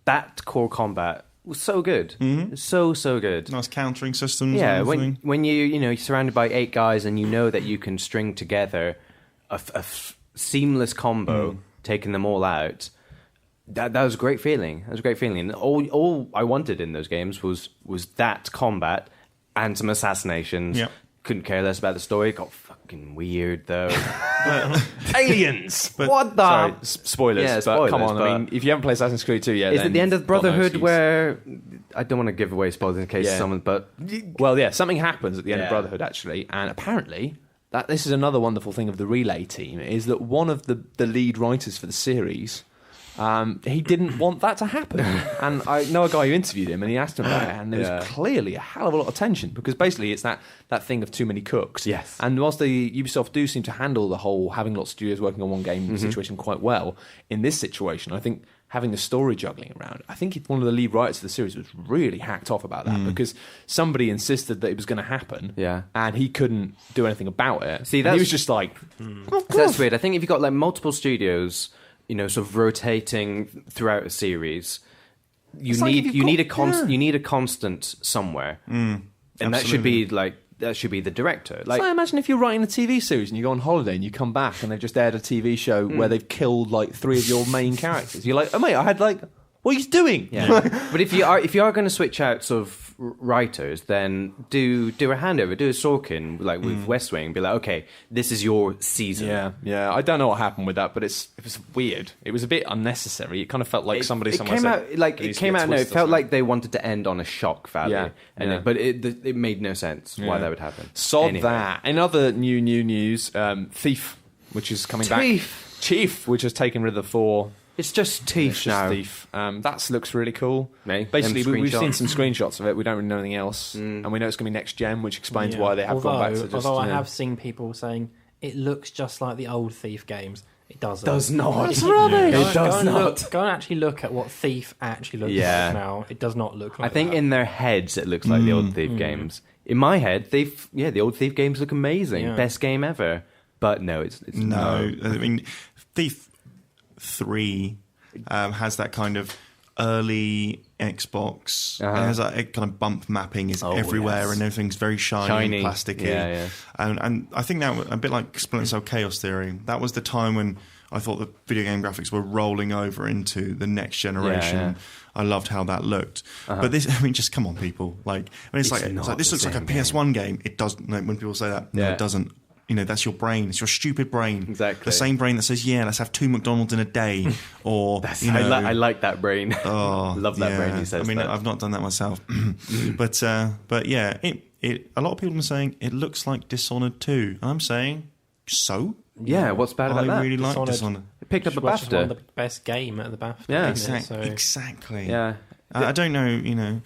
That core combat was so good, so good. Nice countering systems. Yeah, when you're surrounded by 8 guys and you know that you can string together a seamless combo, taking them all out. That was a great feeling. That was a great feeling. And all I wanted in those games was that combat and some assassinations. Yep. Couldn't care less about the story. It got fucking weird though. Aliens! What the? Sorry, spoilers. Yeah, but spoilers, come on, but I mean, if you haven't played Assassin's Creed 2 yet, is it the end of Brotherhood excuse. where I don't want to give away spoilers in case someone, but well, yeah, something happens at the end of Brotherhood actually, and apparently this is another wonderful thing of the Relay team is that one of the lead writers for the series. He didn't want that to happen. And I know a guy who interviewed him and he asked him about it, and there was clearly a hell of a lot of tension because basically it's that thing of too many cooks. Yes. And whilst the Ubisoft do seem to handle the whole having lots of studios working on one game situation quite well, in this situation, I think having the story juggling around, I think one of the lead writers of the series was really hacked off about that because somebody insisted that it was going to happen and he couldn't do anything about it. See, he was just like... That's weird. I think if you've got like multiple studios... sort of rotating throughout a series. You need a constant somewhere, and that should be the director. Like, so I imagine if you're writing a TV series and you go on holiday and you come back and they've just aired a TV show where they've killed like 3 of your main characters. You're like, oh mate, I had like, what are you doing? Yeah. But if you are going to switch out sort of writers, then do a handover, do a Sorkin like with West Wing, be like, okay, this is your season. Yeah. I don't know what happened with that, but it was weird. It was a bit unnecessary. It kind of felt like somebody somewhere came said, out like it came out. No, it felt like they wanted to end on a shock value. But it made no sense why that would happen. That. In other new news, Thief, which is coming back. Chief, which has taken rid of the 4. It's just Thief now. Thief. That looks really cool. Basically, we've seen some screenshots of it. We don't really know anything else. And we know it's going to be next gen, which explains why they have gone back to just... Although I have seen people saying, it looks just like the old Thief games. It doesn't. Does not. That's rubbish. It does not. Go and actually look at what Thief actually looks like now. It does not look like I think in their heads it looks like the old Thief games. In my head, the old Thief games look amazing. Yeah. Best game ever. But no, it's no. I mean, Thief 3 has that kind of early Xbox. It has that kind of bump mapping is everywhere and everything's very shiny and plasticky. Yeah. And I think that a bit like Splinter Cell Chaos Theory. That was the time when I thought the video game graphics were rolling over into the next generation. Yeah. I loved how that looked. But this, I mean, just come on, people. Like, when it's like this looks like a PS1 game. It doesn't. When people say that, no, it doesn't. That's your brain. It's your stupid brain. Exactly. The same brain that says, let's have 2 McDonald's in a day. Or, I like that brain. Oh, love that brain who says that. I've not done that myself. but yeah, a lot of people are saying it looks like Dishonored 2. I'm saying, so? Yeah, what's bad about that? I really like Dishonored. It picked up a BAFTA. One of the best game at the BAFTA. Yeah, exactly. Yeah. I don't know,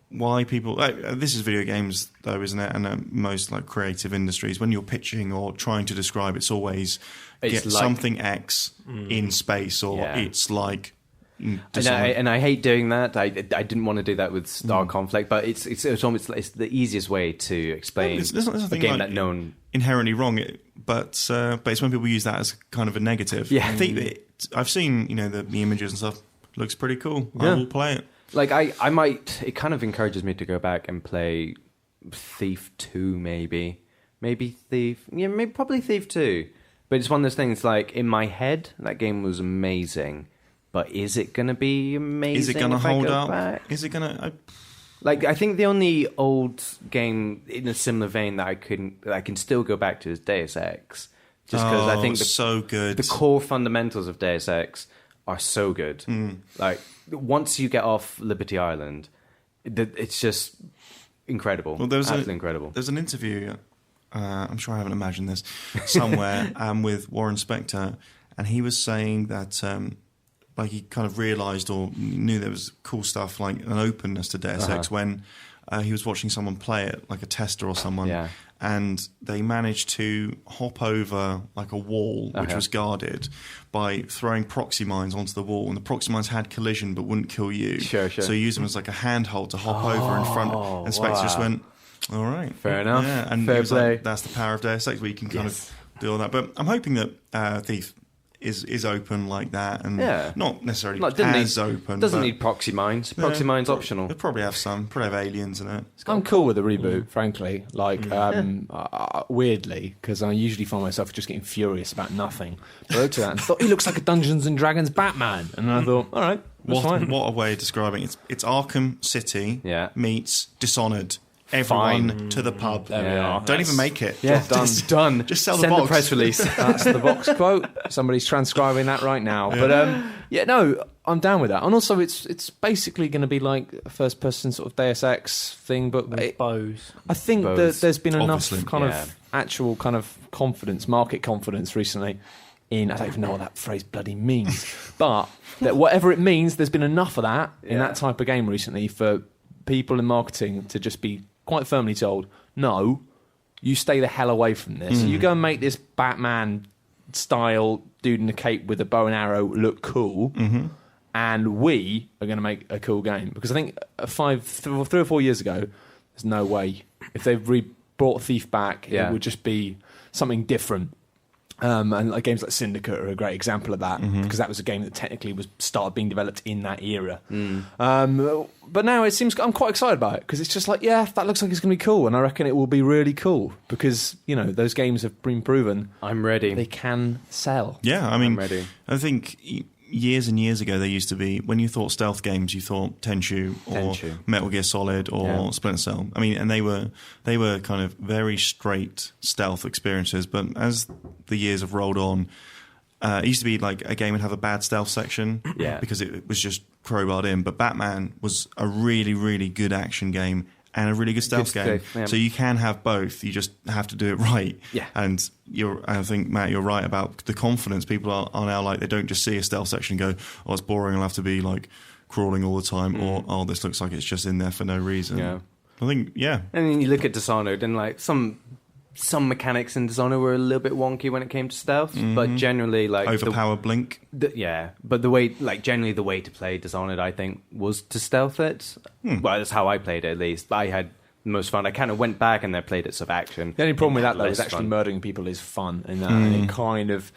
why people... this is video games, though, isn't it? And most like creative industries, when you're pitching or trying to describe, it's always get like, something X in space, or it's like... And I hate doing that. I didn't want to do that with Star Conflict, but it's the easiest way to explain a game that no one... Inherently wrong, but it's when people use that as kind of a negative. Yeah. I think I've seen, the images and stuff. Looks pretty cool. Yeah. I will play it. Like, I might... It kind of encourages me to go back and play Thief 2, maybe. Maybe Thief... Yeah, probably Thief 2. But it's one of those things, like, in my head, that game was amazing. But is it going to be amazing? Is it going to hold up? Back? Is it going to... Like, I think the only old game in a similar vein that I can still go back to is Deus Ex. Just because I think so good. The core fundamentals of Deus Ex are so good. Like, once you get off Liberty Island, it's just incredible. Well, absolutely incredible. There's an interview, I'm sure I haven't imagined this, somewhere with Warren Spector, and he was saying that he kind of realised or knew there was cool stuff like an openness to Deus Ex when he was watching someone play it, like a tester or someone, Yeah. and they managed to hop over like a wall which was guarded by throwing proxy mines onto the wall, and the proxy mines had collision but wouldn't kill you. Sure. So you use them as like a handhold to hop over in front, and Spectre just went, all right. Fair enough. Yeah, and Fair it was play. like, that's the power of Deus Ex, where you can kind of do all that. But I'm hoping that Thief is open like that, and not necessarily as open. Doesn't need proxy mines. Proxy mines optional. They'll probably have some. Probably have aliens in it. I'm cool with the reboot, frankly. Like, weirdly, because I usually find myself just getting furious about nothing. But I looked at that and thought, he looks like a Dungeons and Dragons Batman. And I thought, all right, that's fine. What a way of describing it. It's Arkham City meets Dishonored. Everyone to the pub. There we are. Don't even make it. Yeah, done. Just sell the Send box. the press release. That's the box quote. Somebody's transcribing that right now. But no, I'm down with that. And also, it's basically going to be like a first-person sort of Deus Ex thing. But bows. I think that there's been enough Obviously, kind of actual kind of confidence, market confidence recently. I don't even know what that phrase bloody means, but that whatever it means, there's been enough of that in that type of game recently for people in marketing to just be quite firmly told, no, you stay the hell away from this. You go and make this Batman-style dude in a cape with a bow and arrow look cool, and we are going to make a cool game. Because I think 3 or 4 years ago, there's no way. If they've brought Thief back, it would just be something different. And like games like Syndicate are a great example of that, because that was a game that technically was started being developed in that era. But now it seems I'm quite excited about it, because it's just like, that looks like it's going to be cool, and I reckon it will be really cool, because those games have been proven. I'm ready. They can sell. Yeah, I mean, I'm ready. I think years and years ago, there used to be, when you thought stealth games, you thought Tenchu or Metal Gear Solid or Splinter Cell. I mean, and they were kind of very straight stealth experiences. But as the years have rolled on, it used to be like a game would have a bad stealth section because it was just crowbarred in. But Batman was a really, really good action game and a really good stealth game. So you can have both. You just have to do it right. Yeah. And I think, Matt, you're right about the confidence. People are now like, they don't just see a stealth section and go, oh, it's boring, I'll have to be like crawling all the time, or oh, this looks like it's just in there for no reason. Yeah. I think, And then you look at Dishonored, and like some mechanics in Dishonored were a little bit wonky when it came to stealth, but generally like overpower blink. But the way, like generally the way to play Dishonored, I think, was to stealth it. Well, that's how I played it, at least. I had the most fun. I kind of went back and then played it sort of action. The only problem with that, though, is actually murdering people is fun in that. And it kind of...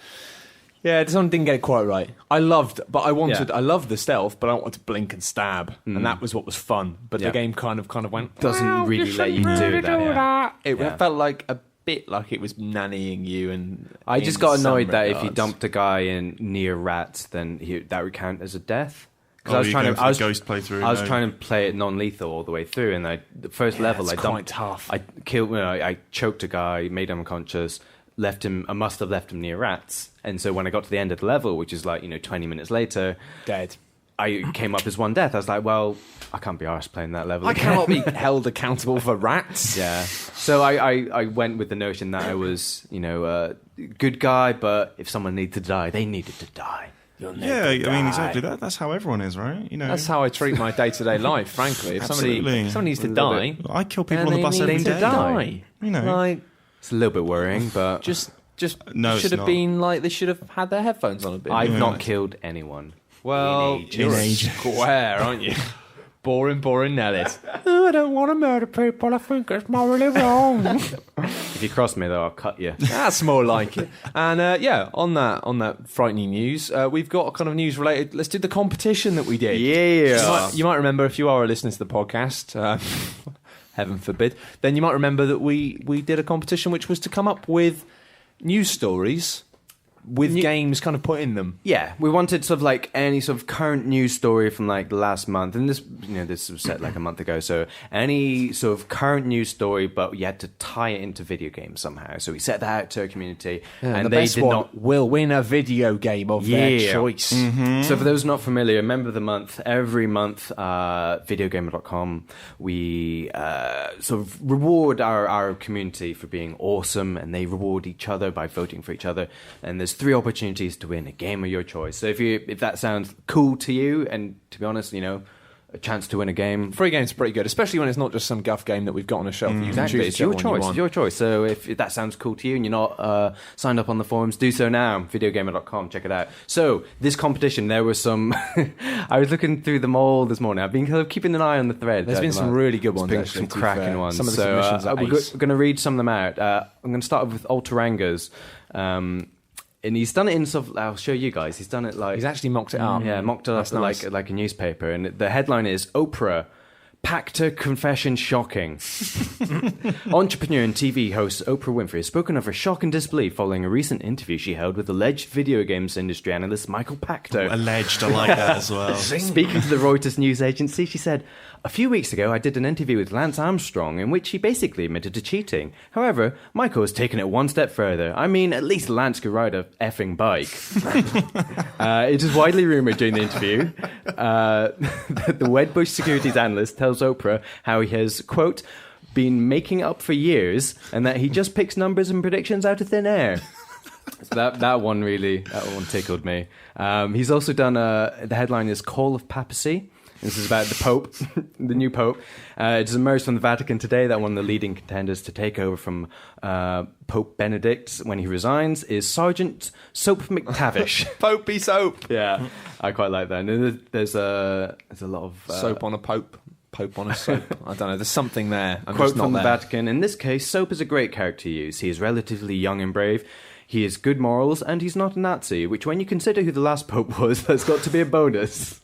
Yeah, Dishonored didn't get it quite right. I loved the stealth, but I wanted to blink and stab, and that was what was fun. But the game kind of went... Doesn't really let you do that. It felt like a bit like it was nannying you, and I just got annoyed that if you dumped a guy in near rats, then that would count as a death. Because I was trying to play it non-lethal all the way through, and the first level quite tough. I killed, I choked a guy, made him unconscious, left him. I must have left him near rats, and so when I got to the end of the level, which is like 20 minutes later, dead. I came up as one death. I was like, well, I can't be arsed playing that level. I cannot be held accountable for rats. Yeah. So I went with the notion that I was, a good guy, but if someone needed to die, they needed to die. I mean, exactly. That's how everyone is, right? That's how I treat my day-to-day life, frankly. If somebody needs to die... I kill people on the bus every day. Die. Like, it's a little bit worrying, but... Just should have been like, they should have had their headphones on a bit. I've not killed anyone. Well, you're a square, aren't you? Boring Nellis. I don't want to murder people. I think it's morally wrong. If you cross me, though, I'll cut you. That's more like it. And on that frightening news, we've got kind of news related. Let's do the competition that we did. Yeah. You might remember, if you are a listener to the podcast, heaven forbid, then you might remember that we did a competition which was to come up with news stories with games kind of put in them. Yeah, we wanted sort of like any sort of current news story from like the last month, and this was set like a month ago, so any sort of current news story, but you had to tie it into video games somehow. So we set that out to our community, and they did not will win a video game of their choice. So for those not familiar, member of the month, every month, VideoGamer.com, we sort of reward our community for being awesome, and they reward each other by voting for each other, and there's 3 opportunities to win a game of your choice. So if that sounds cool to you, and to be honest, a chance to win a game. Free game's pretty good, especially when it's not just some guff game that we've got on a shelf. You can Exactly, choose it's your whichever one choice. you It's your choice. So if that sounds cool to you and you're not signed up on the forums, do so now. VideoGamer.com, check it out. So this competition, there were some. I was looking through them all this morning. I've been kind of keeping an eye on the thread. There's been some really good ones, actually. Some cracking ones. Some of the so, submissions are we're ace. going to read some of them out. I'm going to start with Alterangas. And he's done it in sort of, I'll show you guys. He's done it like He's actually mocked it up. yeah, mocked it up That's nice. like a newspaper. And the headline is Oprah, Pacta Confession Shocking. Entrepreneur and TV host Oprah Winfrey has spoken of her shock and disbelief following a recent interview she held with alleged video games industry analyst Michael Pacto. Alleged, I like that as well. Speaking to the Reuters news agency, she said, "A few weeks ago, I did an interview with Lance Armstrong in which he basically admitted to cheating. However, Michael has taken it one step further. I mean, at least Lance could ride a effing bike." It is widely rumored during the interview that the Wedbush securities analyst tells Oprah how he has, quote, been making up for years and that he just picks numbers and predictions out of thin air. So that one tickled me. He's also done the headline is Call of Papacy. This is about the Pope, the new Pope. It has emerged from the Vatican today that one of the leading contenders to take over from Pope Benedict when he resigns is Sergeant Soap McTavish. Popey soap. Yeah, I quite like that. And there's a lot of Soap on a pope. Pope on a soap. I don't know. There's something there. I'm quote just not from the there. Vatican. In this case, Soap is a great character to use. He is relatively young and brave. He has good morals, and he's not a Nazi, which when you consider who the last Pope was, that's got to be a bonus.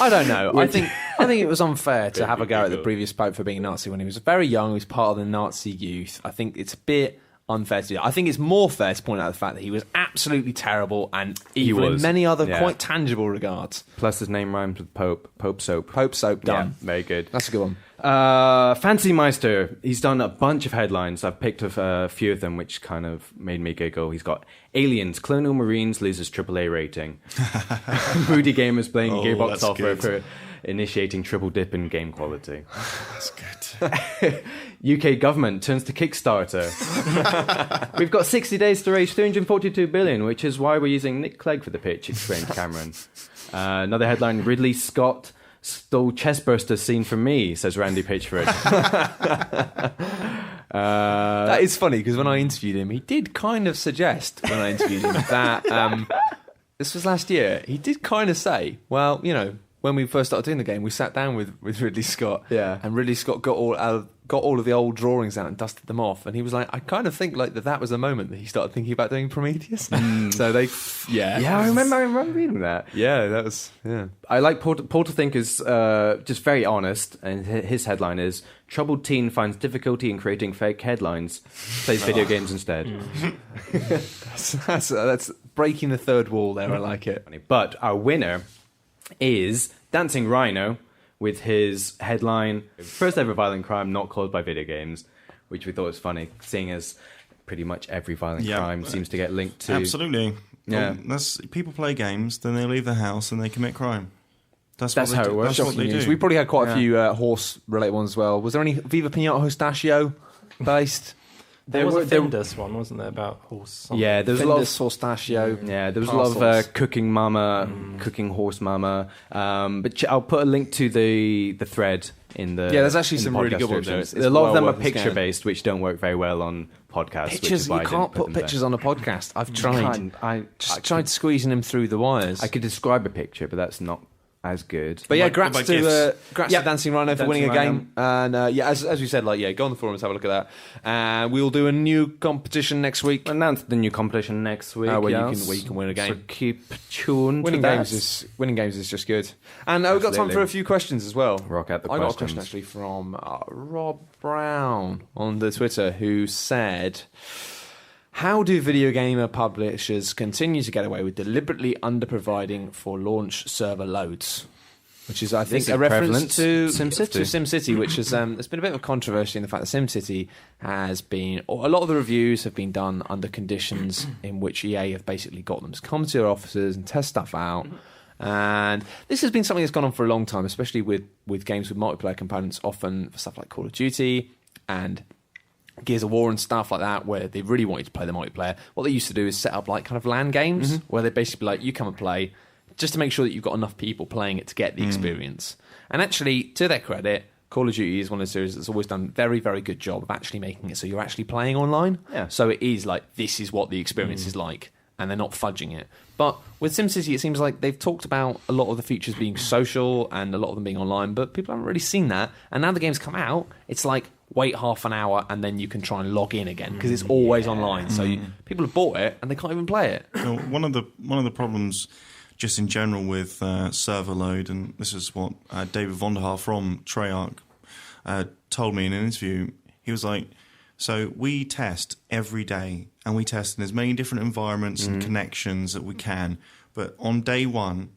I don't know. I think it was unfair to have a go at the previous Pope for being Nazi when he was very young. He was part of the Nazi youth. I think it's a bit unfair to do. I think it's more fair to point out the fact that he was absolutely terrible and evil in many other quite tangible regards. Plus his name rhymes with Pope. Pope Soap. Pope Soap, done. Yeah, very good. That's a good one. Fancy Meister. He's done a bunch of headlines. I've picked a few of them, which kind of made me giggle. He's got Aliens, Colonial Marines loses AAA rating. Moody Gamers blaming Gearbox software for initiating triple dip in game quality. That's good. UK government turns to Kickstarter. We've got 60 days to raise 342 billion, which is why we're using Nick Clegg for the pitch, explained Cameron. Another headline, Ridley Scott stole chestburster scene from me, says Randy Pitchford. That is funny because when I interviewed him, he did kind of suggest when I interviewed him that this was last year. He did kind of say, well, you know, when we first started doing the game, we sat down with Ridley Scott, and Ridley Scott got all of the old drawings out and dusted them off, and he was like, I kind of think like that was the moment that he started thinking about doing Prometheus. So they, I remember reading that. Yeah, that was I like Paul to think is just very honest, and his headline is troubled teen finds difficulty in creating fake headlines, plays video games instead. that's breaking the third wall there. I like it. But our winner is Dancing Rhino with his headline, first ever violent crime not caused by video games, which we thought was funny, seeing as pretty much every violent crime seems to get linked to... Absolutely. Yeah. People play games, then they leave the house and they commit crime. That's how it works. That's what they do. We probably had quite a few horse-related ones as well. Was there any Viva Pinata Pistachio based? There was a Findus one, wasn't there, about horse something? Yeah, there was a lot of Pistachio. Yeah, there was a lot of cooking mama, cooking horse mama. But I'll put a link to the thread in the there's actually some really good ones. It's a lot of them are picture based, which don't work very well on podcasts. Pictures, you can't put pictures on a podcast. I've tried. I tried squeezing them through the wires. I could describe a picture, but that's not as good. But yeah, congrats to Dancing Rhino for winning a game. And as we said, go on the forums, have a look at that. We'll do a new competition next week. Announce the new competition next week. Where you can win a game. So keep tuned. Winning games is just good. And we've got time for a few questions as well. Rock out the I questions. got a question actually from Rob Brown on the Twitter who said, how do video gamer publishers continue to get away with deliberately underproviding for launch server loads? Which is, I think, a reference to SimCity, which is there's been a bit of a controversy in the fact that SimCity has been, or a lot of the reviews have been done under conditions in which EA have basically got them to come to their offices and test stuff out. And this has been something that's gone on for a long time, especially with games with multiplayer components, often for stuff like Call of Duty and Gears of War and stuff like that, where they really want you to play the multiplayer. What they used to do is set up like kind of LAN games, where they basically be like, you come and play just to make sure that you've got enough people playing it to get the experience. And actually, to their credit, Call of Duty is one of the series that's always done a very, very good job of actually making it so you're actually playing online. Yeah. So it is like, this is what the experience is like, and they're not fudging it. But with SimCity, it seems like they've talked about a lot of the features being social and a lot of them being online, but people haven't really seen that. And now the game's come out, it's like, wait half an hour and then you can try and log in again because it's always online. So people have bought it and they can't even play it. You know, one of the problems just in general with server load, and this is what David Vonderhaar from Treyarch told me in an interview. He was like, so we test every day and we test in as many different environments and connections that we can, but on day one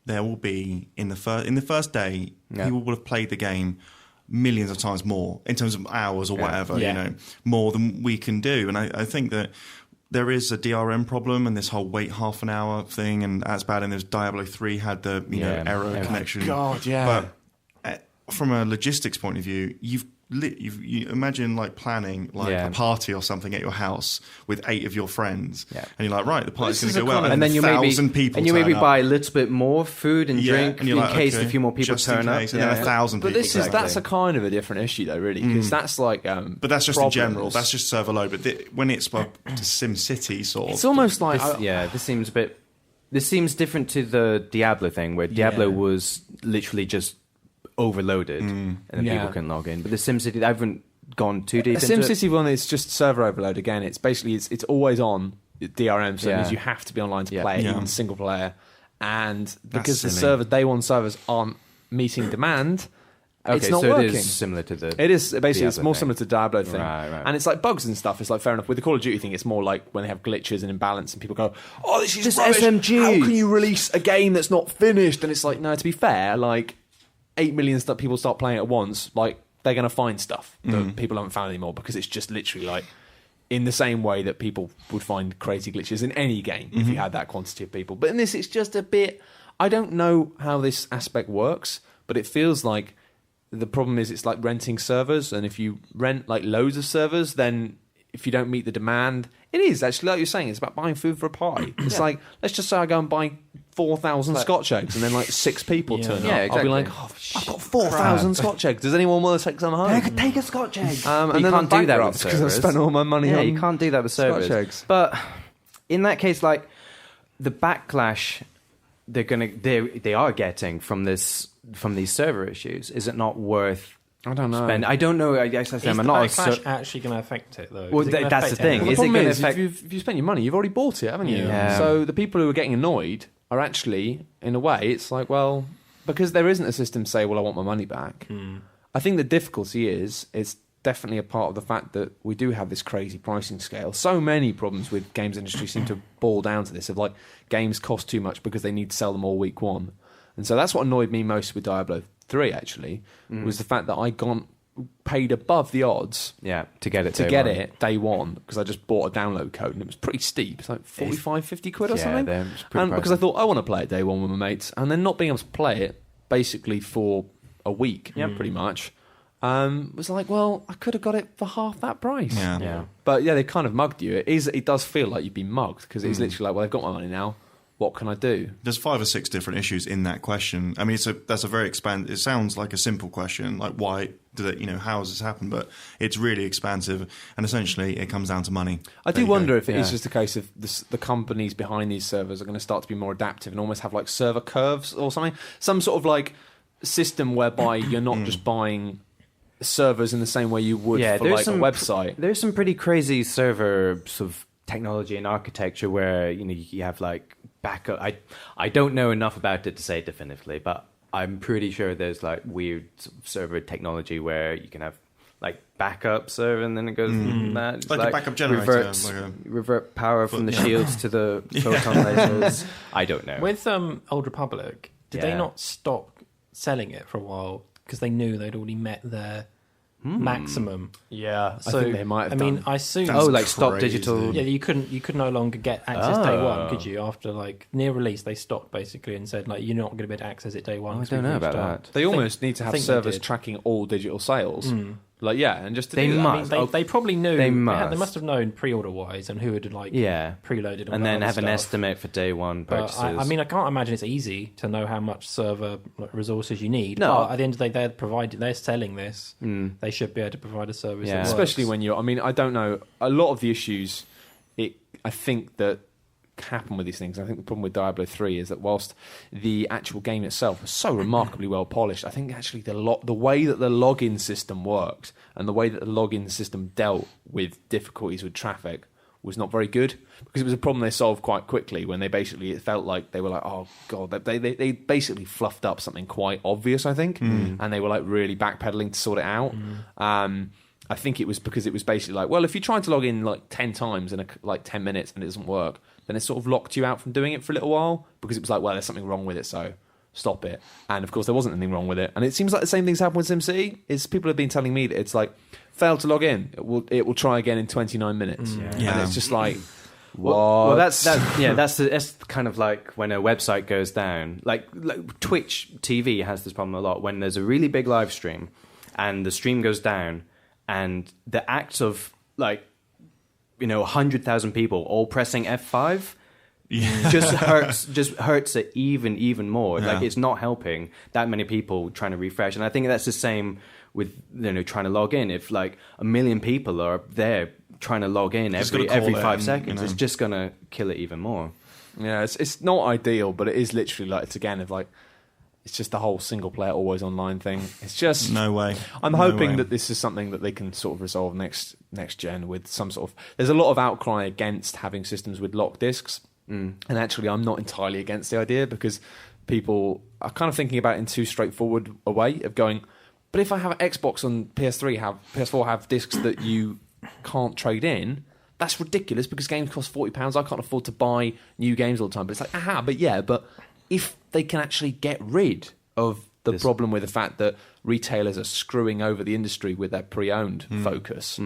there will be in the first day people will have played the game millions of times more in terms of hours or whatever, you know, more than we can do. And I think that there is a DRM problem and this whole wait half an hour thing, and that's bad. And there's Diablo 3 had the error connection. God, yeah. But from a logistics point of view, you imagine like planning like a party or something at your house with 8 of your friends, and you're like, right, the party's going to go well, and then you maybe buy a little bit more food and drink in case a few more people turn up, and then 1,000 people. But that's a kind of a different issue though, really, because that's like but that's just problems. In general, that's just server load. But when it's to SimCity sort of, it's almost like this seems different to the Diablo thing, where Diablo was literally just overloaded and then people can log in. But the SimCity, I haven't gone too deep into SimCity one, it's just server overload again. It's basically it's always on DRM, so it means you have to be online to play it, even single player. And because the day one servers aren't meeting demand, it's not working. It is similar to the It is basically Diablo it's more thing. similar to Diablo thing. Right. And it's like bugs and stuff. It's like fair enough. With the Call of Duty thing, it's more like when they have glitches and imbalance and people go, "Oh, this is rubbish. SMG. How can you release a game that's not finished?" And it's like, no, to be fair, like 8 million people start playing at once, like they're going to find stuff that people haven't found anymore, because it's just literally like in the same way that people would find crazy glitches in any game if you had that quantity of people. But in this, it's just a bit, I don't know how this aspect works, but it feels like the problem is it's like renting servers, and if you rent like loads of servers, then if you don't meet the demand, it is actually, like you're saying, it's about buying food for a party. It's like, let's just say I go and buy 4,000 Scotch eggs, and then like 6 people turn up. Exactly. I'll be like, oh, I've got 4,000 Scotch eggs. Does anyone want to take some home? I could take a Scotch egg. And you then can't do that with because I've servers. spent all my money on you can't do that with servers. Scotch eggs. But in that case, like the backlash they are getting from these server issues, is it not worth? I don't know. I don't know. I guess Is the backlash actually going to affect it, though? Well, that's the thing. Well, the is it problem going to is, affect? if you spent your money, you've already bought it, haven't you? Yeah. So the people who are getting annoyed are actually, in a way, it's like, well, because there isn't a system to say, well, I want my money back. I think the difficulty is, it's definitely a part of the fact that we do have this crazy pricing scale. So many problems with games industry seem to boil down to this, of like, games cost too much because they need to sell them all week one. And so that's what annoyed me most with Diablo 3, actually, was the fact that I paid above the odds to get it day one, because I just bought a download code and it was pretty steep. It's like 45, 50 quid or something. And because I thought I want to play it day one with my mates, and then not being able to play it basically for a week, pretty much, was like, well, I could have got it for half that price. But yeah, they kind of mugged you. It does feel like you've been mugged, because it's literally like, well, I've got my money now. What can I do? There's 5 or 6 different issues in that question. I mean, that's a very it sounds like a simple question, like why did it, how has this happened? But it's really expansive, and essentially it comes down to money. I do wonder if it is just a case of the companies behind these servers are going to start to be more adaptive and almost have like server curves or something, some sort of like system whereby you're not just buying servers in the same way you would for like a website. There's some pretty crazy server sort of technology and architecture where you have like backup. I don't know enough about it to say definitively, but I'm pretty sure there's like weird server technology where you can have like backup server, and then it goes from that. It's like a backup generator, revert power from the shields to the photon lasers. I don't know. With Old Republic, did they not stop selling it for a while because they knew they'd already met their maximum? Yeah, so, I think they might have done. I assume. Stop digital. Yeah, you could no longer get access day one, could you? After like near release, they stopped basically and said like you're not going to be able to access it day one. I don't know about that. They almost need to have servers tracking all digital sales. Like, yeah, and just to They do that. must. I mean, they probably knew. They They must. must have known pre-order wise and who had preloaded all and that then other have an stuff. estimate for day one But purchases. I mean, I can't imagine it's easy to know how much server resources you need. No. But at the end of the day, they're selling this. They should be able to provide a service. Yeah. That Especially works. when you're. I mean, I don't know. A lot of the issues, I think that happen with these things. I think the problem with Diablo 3 is that whilst the actual game itself is so remarkably well polished, I think actually the way that the login system worked and the way that the login system dealt with difficulties with traffic was not very good, because it was a problem they solved quite quickly when it felt like they were like, oh god, they basically fluffed up something quite obvious, I think, and they were like really backpedaling to sort it out. I think it was because it was basically like, well, if you try to log in like 10 times in like 10 minutes and it doesn't work, then it sort of locked you out from doing it for a little while, because it was like, well, there's something wrong with it, so stop it. And of course there wasn't anything wrong with it. And it seems like the same thing's happened with SimCity. Is people have been telling me that it's like, fail to log in, it will try again in 29 minutes. And it's just like, what? Well, that's kind of like when a website goes down. Like Twitch TV has this problem a lot. When there's a really big live stream and the stream goes down, and the act of 100,000 people all pressing F5 just hurts it even more. Yeah. Like, it's not helping that many people trying to refresh. And I think that's the same with trying to log in. If like 1 million people are there trying to log in every 5 seconds, it's just gonna kill it even more. Yeah, it's not ideal, but it is literally like, it's just the whole single player always online thing. It's just no way. I'm hoping that this is something that they can sort of resolve next gen with some sort of. There's a lot of outcry against having systems with locked discs, and actually I'm not entirely against the idea, because people are kind of thinking about it in too straightforward a way of going, but if I have an Xbox and PS4 have discs that you can't trade in, that's ridiculous, because games cost £40. I can't afford to buy new games all the time. But it's like, but if they can actually get rid of the problem with the fact that retailers are screwing over the industry with their pre-owned focus,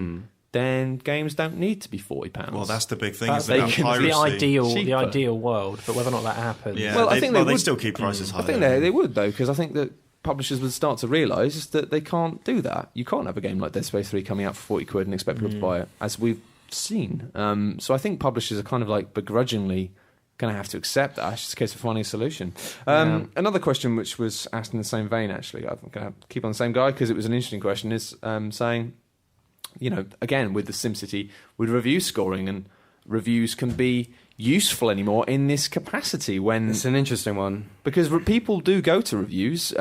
then games don't need to be £40. Well, that's the big thing. That's Is the ideal world, but whether or not that happens. Yeah, well, I think they still keep prices high. I think they would, though, because I think that publishers would start to realise that they can't do that. You can't have a game like Dead Space 3 coming out for £40 and expect people to buy it, as we've seen. So I think publishers are kind of like begrudgingly going to have to accept that. It's just a case of finding a solution. Another question which was asked in the same vein, actually, I'm going to keep on the same guy because it was an interesting question, is saying, again, with the SimCity, with review scoring, and reviews can be useful anymore in this capacity when... It's an interesting one. Because people do go to reviews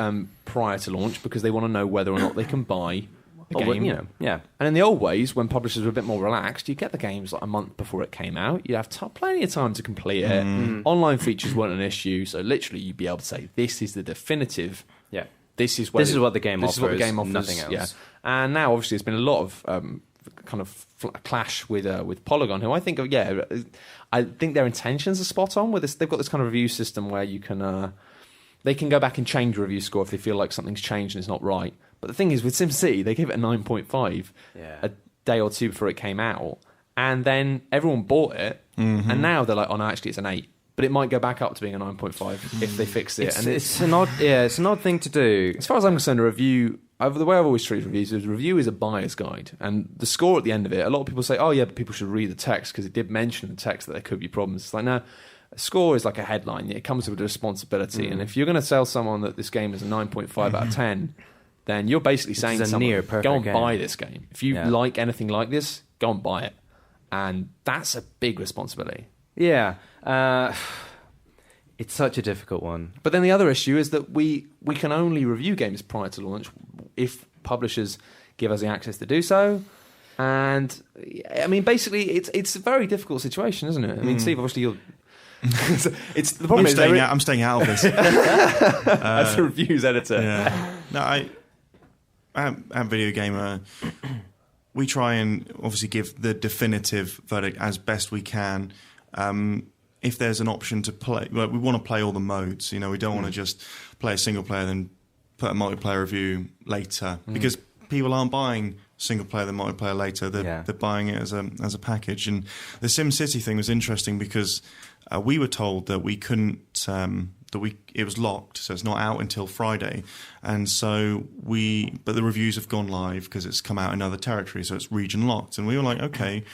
prior to launch because they want to know whether or not they can buy a game. Yeah. And in the old ways, when publishers were a bit more relaxed, you get the games like a month before it came out. You'd have plenty of time to complete it. Online features weren't an issue, so literally you'd be able to say, this is the definitive... Yeah. This is what the game offers. This is what the game offers. Nothing else. Yeah. And now, obviously, there's been a lot of kind of clash with Polygon, who I think, I think their intentions are spot on with this. They've got this kind of review system where you can they can go back and change a review score if they feel like something's changed and it's not right. But the thing is, with SimCity, they gave it a 9.5 a day or two before it came out, and then everyone bought it, and now they're like, oh no, actually it's an 8. But it might go back up to being a 9.5 if they fix it. It's an odd thing to do. As far as I'm concerned, a review, the way I've always treated reviews is, review is a buyer's guide, and the score at the end of it, a lot of people say, oh yeah, but people should read the text because it did mention in the text that there could be problems. It's like, no, a score is like a headline. It comes with a responsibility, and if you're going to tell someone that this game is a 9.5 out of 10, then you're basically saying to someone, go and buy this game. If you like anything like this, go and buy it. And that's a big responsibility. Yeah. It's such a difficult one. But then the other issue is that we can only review games prior to launch if publishers give us the access to do so. And, I mean, basically, it's a very difficult situation, isn't it? I mean, Steve, obviously, you're... it's the problem I'm staying out of this. As a reviews editor. Yeah. No, at VideoGamer, we try and obviously give the definitive verdict as best we can. If there's an option to play, we want to play all the modes. We don't want to just play a single player then put a multiplayer review later, because people aren't buying single player than multiplayer later. They're buying it as a package. And the SimCity thing was interesting because we were told that we couldn't. It was locked, so it's not out until Friday, and so but the reviews have gone live because it's come out in other territories, so it's region locked. And we were like, okay,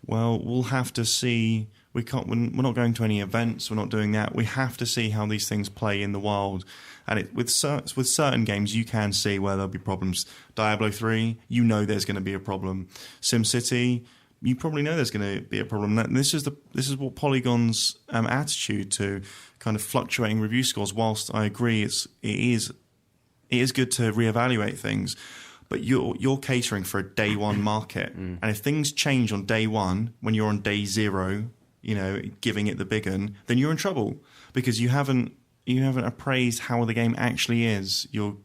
well, we'll have to see. We're not going to any events. We're not doing that. We have to see how these things play in the wild. And with certain games, you can see where there'll be problems. Diablo 3, you know there's going to be a problem. SimCity, you probably know there's going to be a problem. And this is what Polygon's attitude to kind of fluctuating review scores. Whilst I agree, it is good to reevaluate things, but you're catering for a day one market, and if things change on day one when you're on day zero, giving it the big un, then you're in trouble because you haven't appraised how the game actually is. You're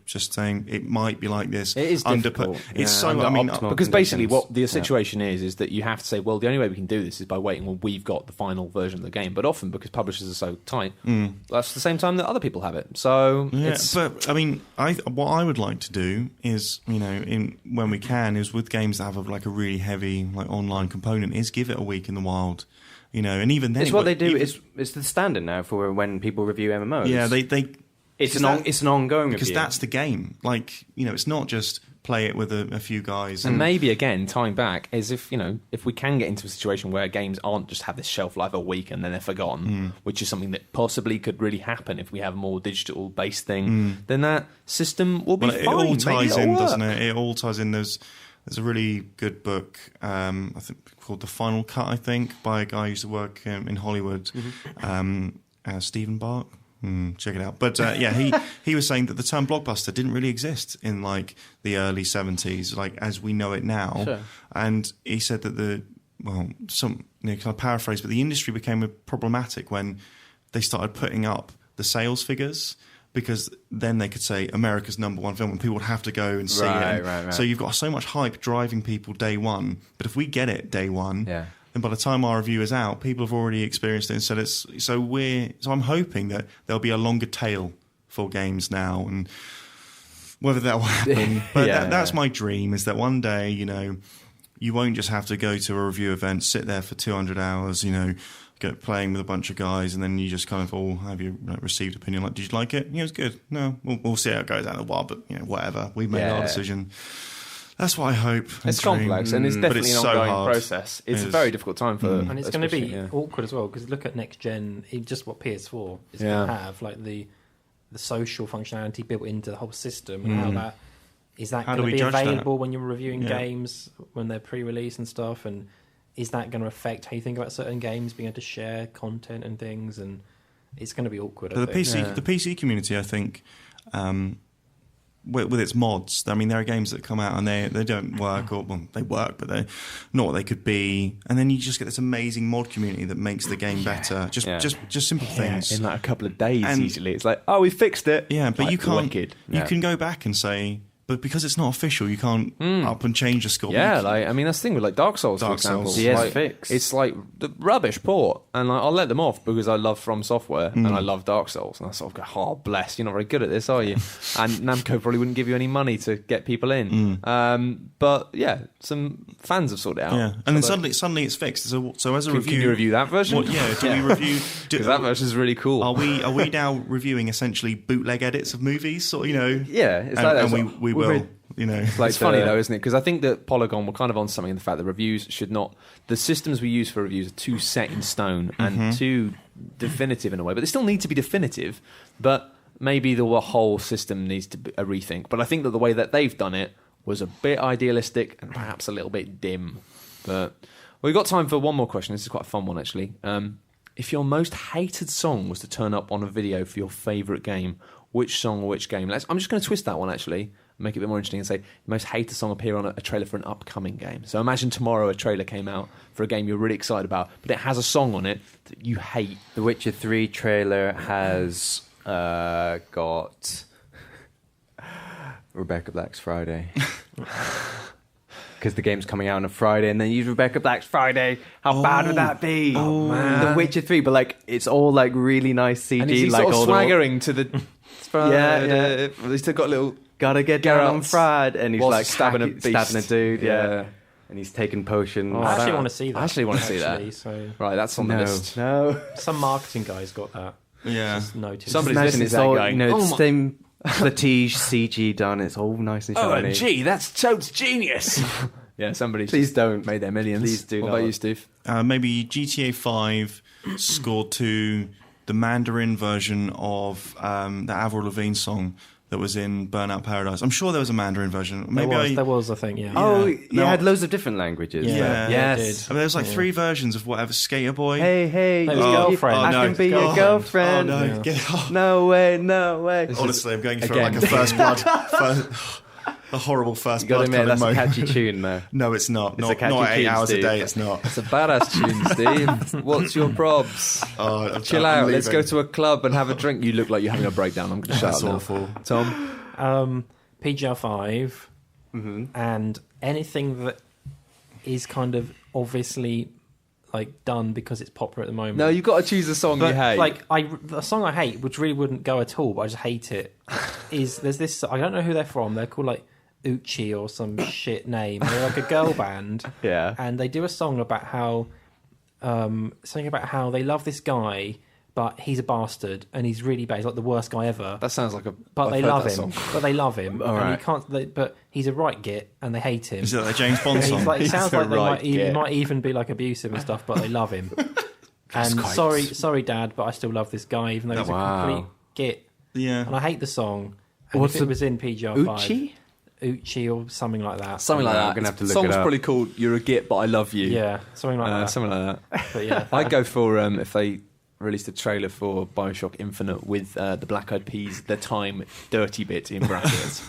just saying it might be like this. It is difficult. Because basically what the situation is that you have to say, well, the only way we can do this is by waiting when we've got the final version of the game. But often because publishers are so tight, that's the same time that other people have it. So but I mean, what I would like to do is, when we can, is with games that have like a really heavy like online component, is give it a week in the wild. And even then, it's what they do. It's the standard now for when people review MMOs. Yeah, it's an ongoing because review. That's the game. Like it's not just play it with a few guys. And maybe again, tying back is if we can get into a situation where games aren't just have this shelf life a week and then they're forgotten, which is something that possibly could really happen if we have a more digital based thing, then that system will be fine. It all ties in, doesn't it? It all ties in. There's a really good book, I think called The Final Cut, I think, by a guy who used to work in Hollywood, Stephen Bark. Check it out. But he was saying that the term blockbuster didn't really exist in like the early 70s, like as we know it now. Sure. And he said that kind of paraphrase, but the industry became problematic when they started putting up the sales figures. Because then they could say America's #1 film, and people would have to go and see it. Right. So you've got so much hype driving people day one. But if we get it day one, then by the time our review is out, people have already experienced it. And so I'm hoping that there'll be a longer tail for games now, and whether that will happen. But that's my dream. Is that one day, you won't just have to go to a review event, sit there for 200 hours, get playing with a bunch of guys, and then you just kind of all have your received opinion. Like, did you like it? Yeah, it was good. No, we'll see how it goes out in a while, but whatever. We've made our decision. That's what I hope. It's complex, and it's definitely an ongoing process. It's a very difficult time for, and it's going to be awkward as well because look at next gen, just what PS4 is going to have, like the social functionality built into the whole system, and how that is that going to be available when you're reviewing games when they're pre-release and stuff, and is that going to affect how you think about certain games, being able to share content and things? And it's going to be awkward. The PC community, I think, with its mods, I mean, there are games that come out and they don't work, or they work, but they're not what they could be. And then you just get this amazing mod community that makes the game better. Just simple things in like a couple of days. Usually, it's like, we fixed it. Yeah, but like, you can't. You can go back and say. But because it's not official, you can't up and change the score. Yeah, that's the thing with like Dark Souls, for example. It's like the rubbish port, and I'll let them off because I love From Software and I love Dark Souls, and I sort of go, oh bless, you're not very good at this, are you? And Namco probably wouldn't give you any money to get people in. But yeah, some fans have sorted it out. Yeah, and then suddenly it's fixed. So as a review, can you review that version? Do we review? Because that version is really cool. Are we now reviewing essentially bootleg edits of movies? Or yeah, it's like that. And we will. It's funny though, isn't it? Because I think that Polygon were kind of on something in the fact that reviews should not. The systems we use for reviews are too set in stone and too definitive in a way, but they still need to be definitive. But maybe the whole system needs to be a rethink. But I think that the way that they've done it was a bit idealistic and perhaps a little bit dim. But we've got time for one more question. This is quite a fun one, actually. If your most hated song was to turn up on a video for your favourite game, which song or which game? I'm just going to twist that one, actually. Make it a bit more interesting and say most hated song appear on a trailer for an upcoming game. So imagine tomorrow a trailer came out for a game you're really excited about, but it has a song on it that you hate. The Witcher 3 trailer has got Rebecca Black's Friday. Because the game's coming out on a Friday, and then use Rebecca Black's Friday. How bad would that be? Oh man. The Witcher 3, but it's all like really nice CG. And is he like sort of all swaggering to the... Yeah. He's still got a little... gotta get down on Fried, and he's like stabbing a beast. stabbing a dude, yeah. And he's taking potions. I actually want to see that. I actually want to see that. So right, that's on the list. No. some marketing guy's got that. Yeah. Just noticed. Somebody's Imagine listening it's to that all, going, it's same Platige CG done. It's all nice and shiny. OMG, that's Toad's genius. Yeah, somebody Please don't. made their millions. Please do What not. about you, Steve? Maybe GTA 5 scored to the Mandarin version of the Avril Lavigne song that was in Burnout Paradise. I'm sure there was a Mandarin version. Maybe there was, I think, yeah. Oh, Yeah. it had loads of different languages. Yeah. Yeah, Yes. I mean, there was like 3 versions of whatever. Skater Boy. Hey, No, it was girlfriend. I Oh, can no. be your girlfriend. Oh, no. Yeah. No way. Honestly, I'm going through again. like a first blood. A horrible first You got to blood admit, kind of that's a moment. catchy tune, though. No, it's not. It's a Not catchy 8 tune, hours Steve. a day, it's not. It's a badass tune, Steve. What's your probs? Oh, Chill I'm out. Let's go leaving. to a club and have a drink. You look like you're having a breakdown. I'm going to shut That's up now. awful. Tom? PGR 5 and anything that is kind of obviously like done because it's popular at the moment. No, you've got to choose a song you hate. Like the song I hate, which really wouldn't go at all, but I just hate it. There's this? I don't know who they're from. They're called like Uchi or some shit name. They're like a girl band. Yeah. And they do a song about how something about how they love this guy, but he's a bastard and he's really bad. He's like the worst guy ever. that sounds like a. But I've they heard love that him. song. But they love him. All and right. you can't. But he's a right git, and they hate him. Is it like a James Bond And song? he's like, it He's sounds a like they right he git. might even be like abusive and stuff, but they love him. And quite- sorry, Dad, but I still love this guy, even though he's a complete git. Yeah. And I hate the song. And What's if the- it was in PGR 5, Uchi? Uchi or something like that. Something like I'm that. gonna have to The look song's it up. probably called "You're a Git, but I Love You." Yeah, something like that. Something like that. But yeah, I'd go for if they released a trailer for Bioshock Infinite with the Black Eyed Peas, the time dirty bit in brackets.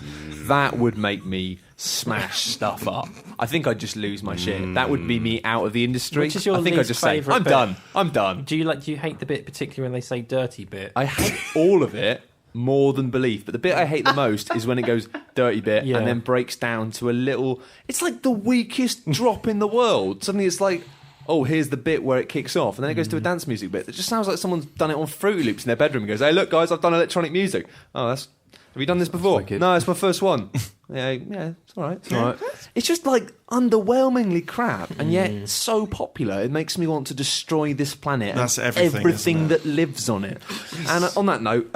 That would make me smash stuff up. I think I'd just lose my shit. That would be me out of the industry. Which is your I think I'd least just say, favourite I'm bit? done. I'm done. do you hate the bit particularly when they say dirty bit? I hate all of it more than belief, but the bit I hate the most is when it goes dirty bit Yeah. and then breaks down to a little. It's like the weakest drop in the world. Suddenly it's like, oh, here's the bit where it kicks off, and then it goes to a dance music bit that just sounds like someone's done it on Fruity Loops in their bedroom and goes, hey, look, guys, I've done electronic music. Oh, have you done this before? wicked. No, it's my first one. Yeah, it's all right. It's all right. It's just like underwhelmingly crap, and yet so popular. It makes me want to destroy this planet. That's and everything, everything isn't that lives on it. And on that note,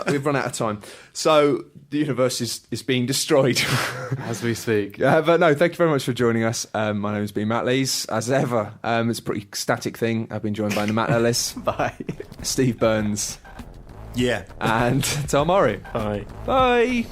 we've run out of time. So the universe is being destroyed. As we speak. But no, thank you very much for joining us. My name's been Matt Lees. As ever, it's a pretty static thing. I've been joined by Matt Ellis, Bye. Steve Burns, Yeah. and Tom Murray. Bye. Bye.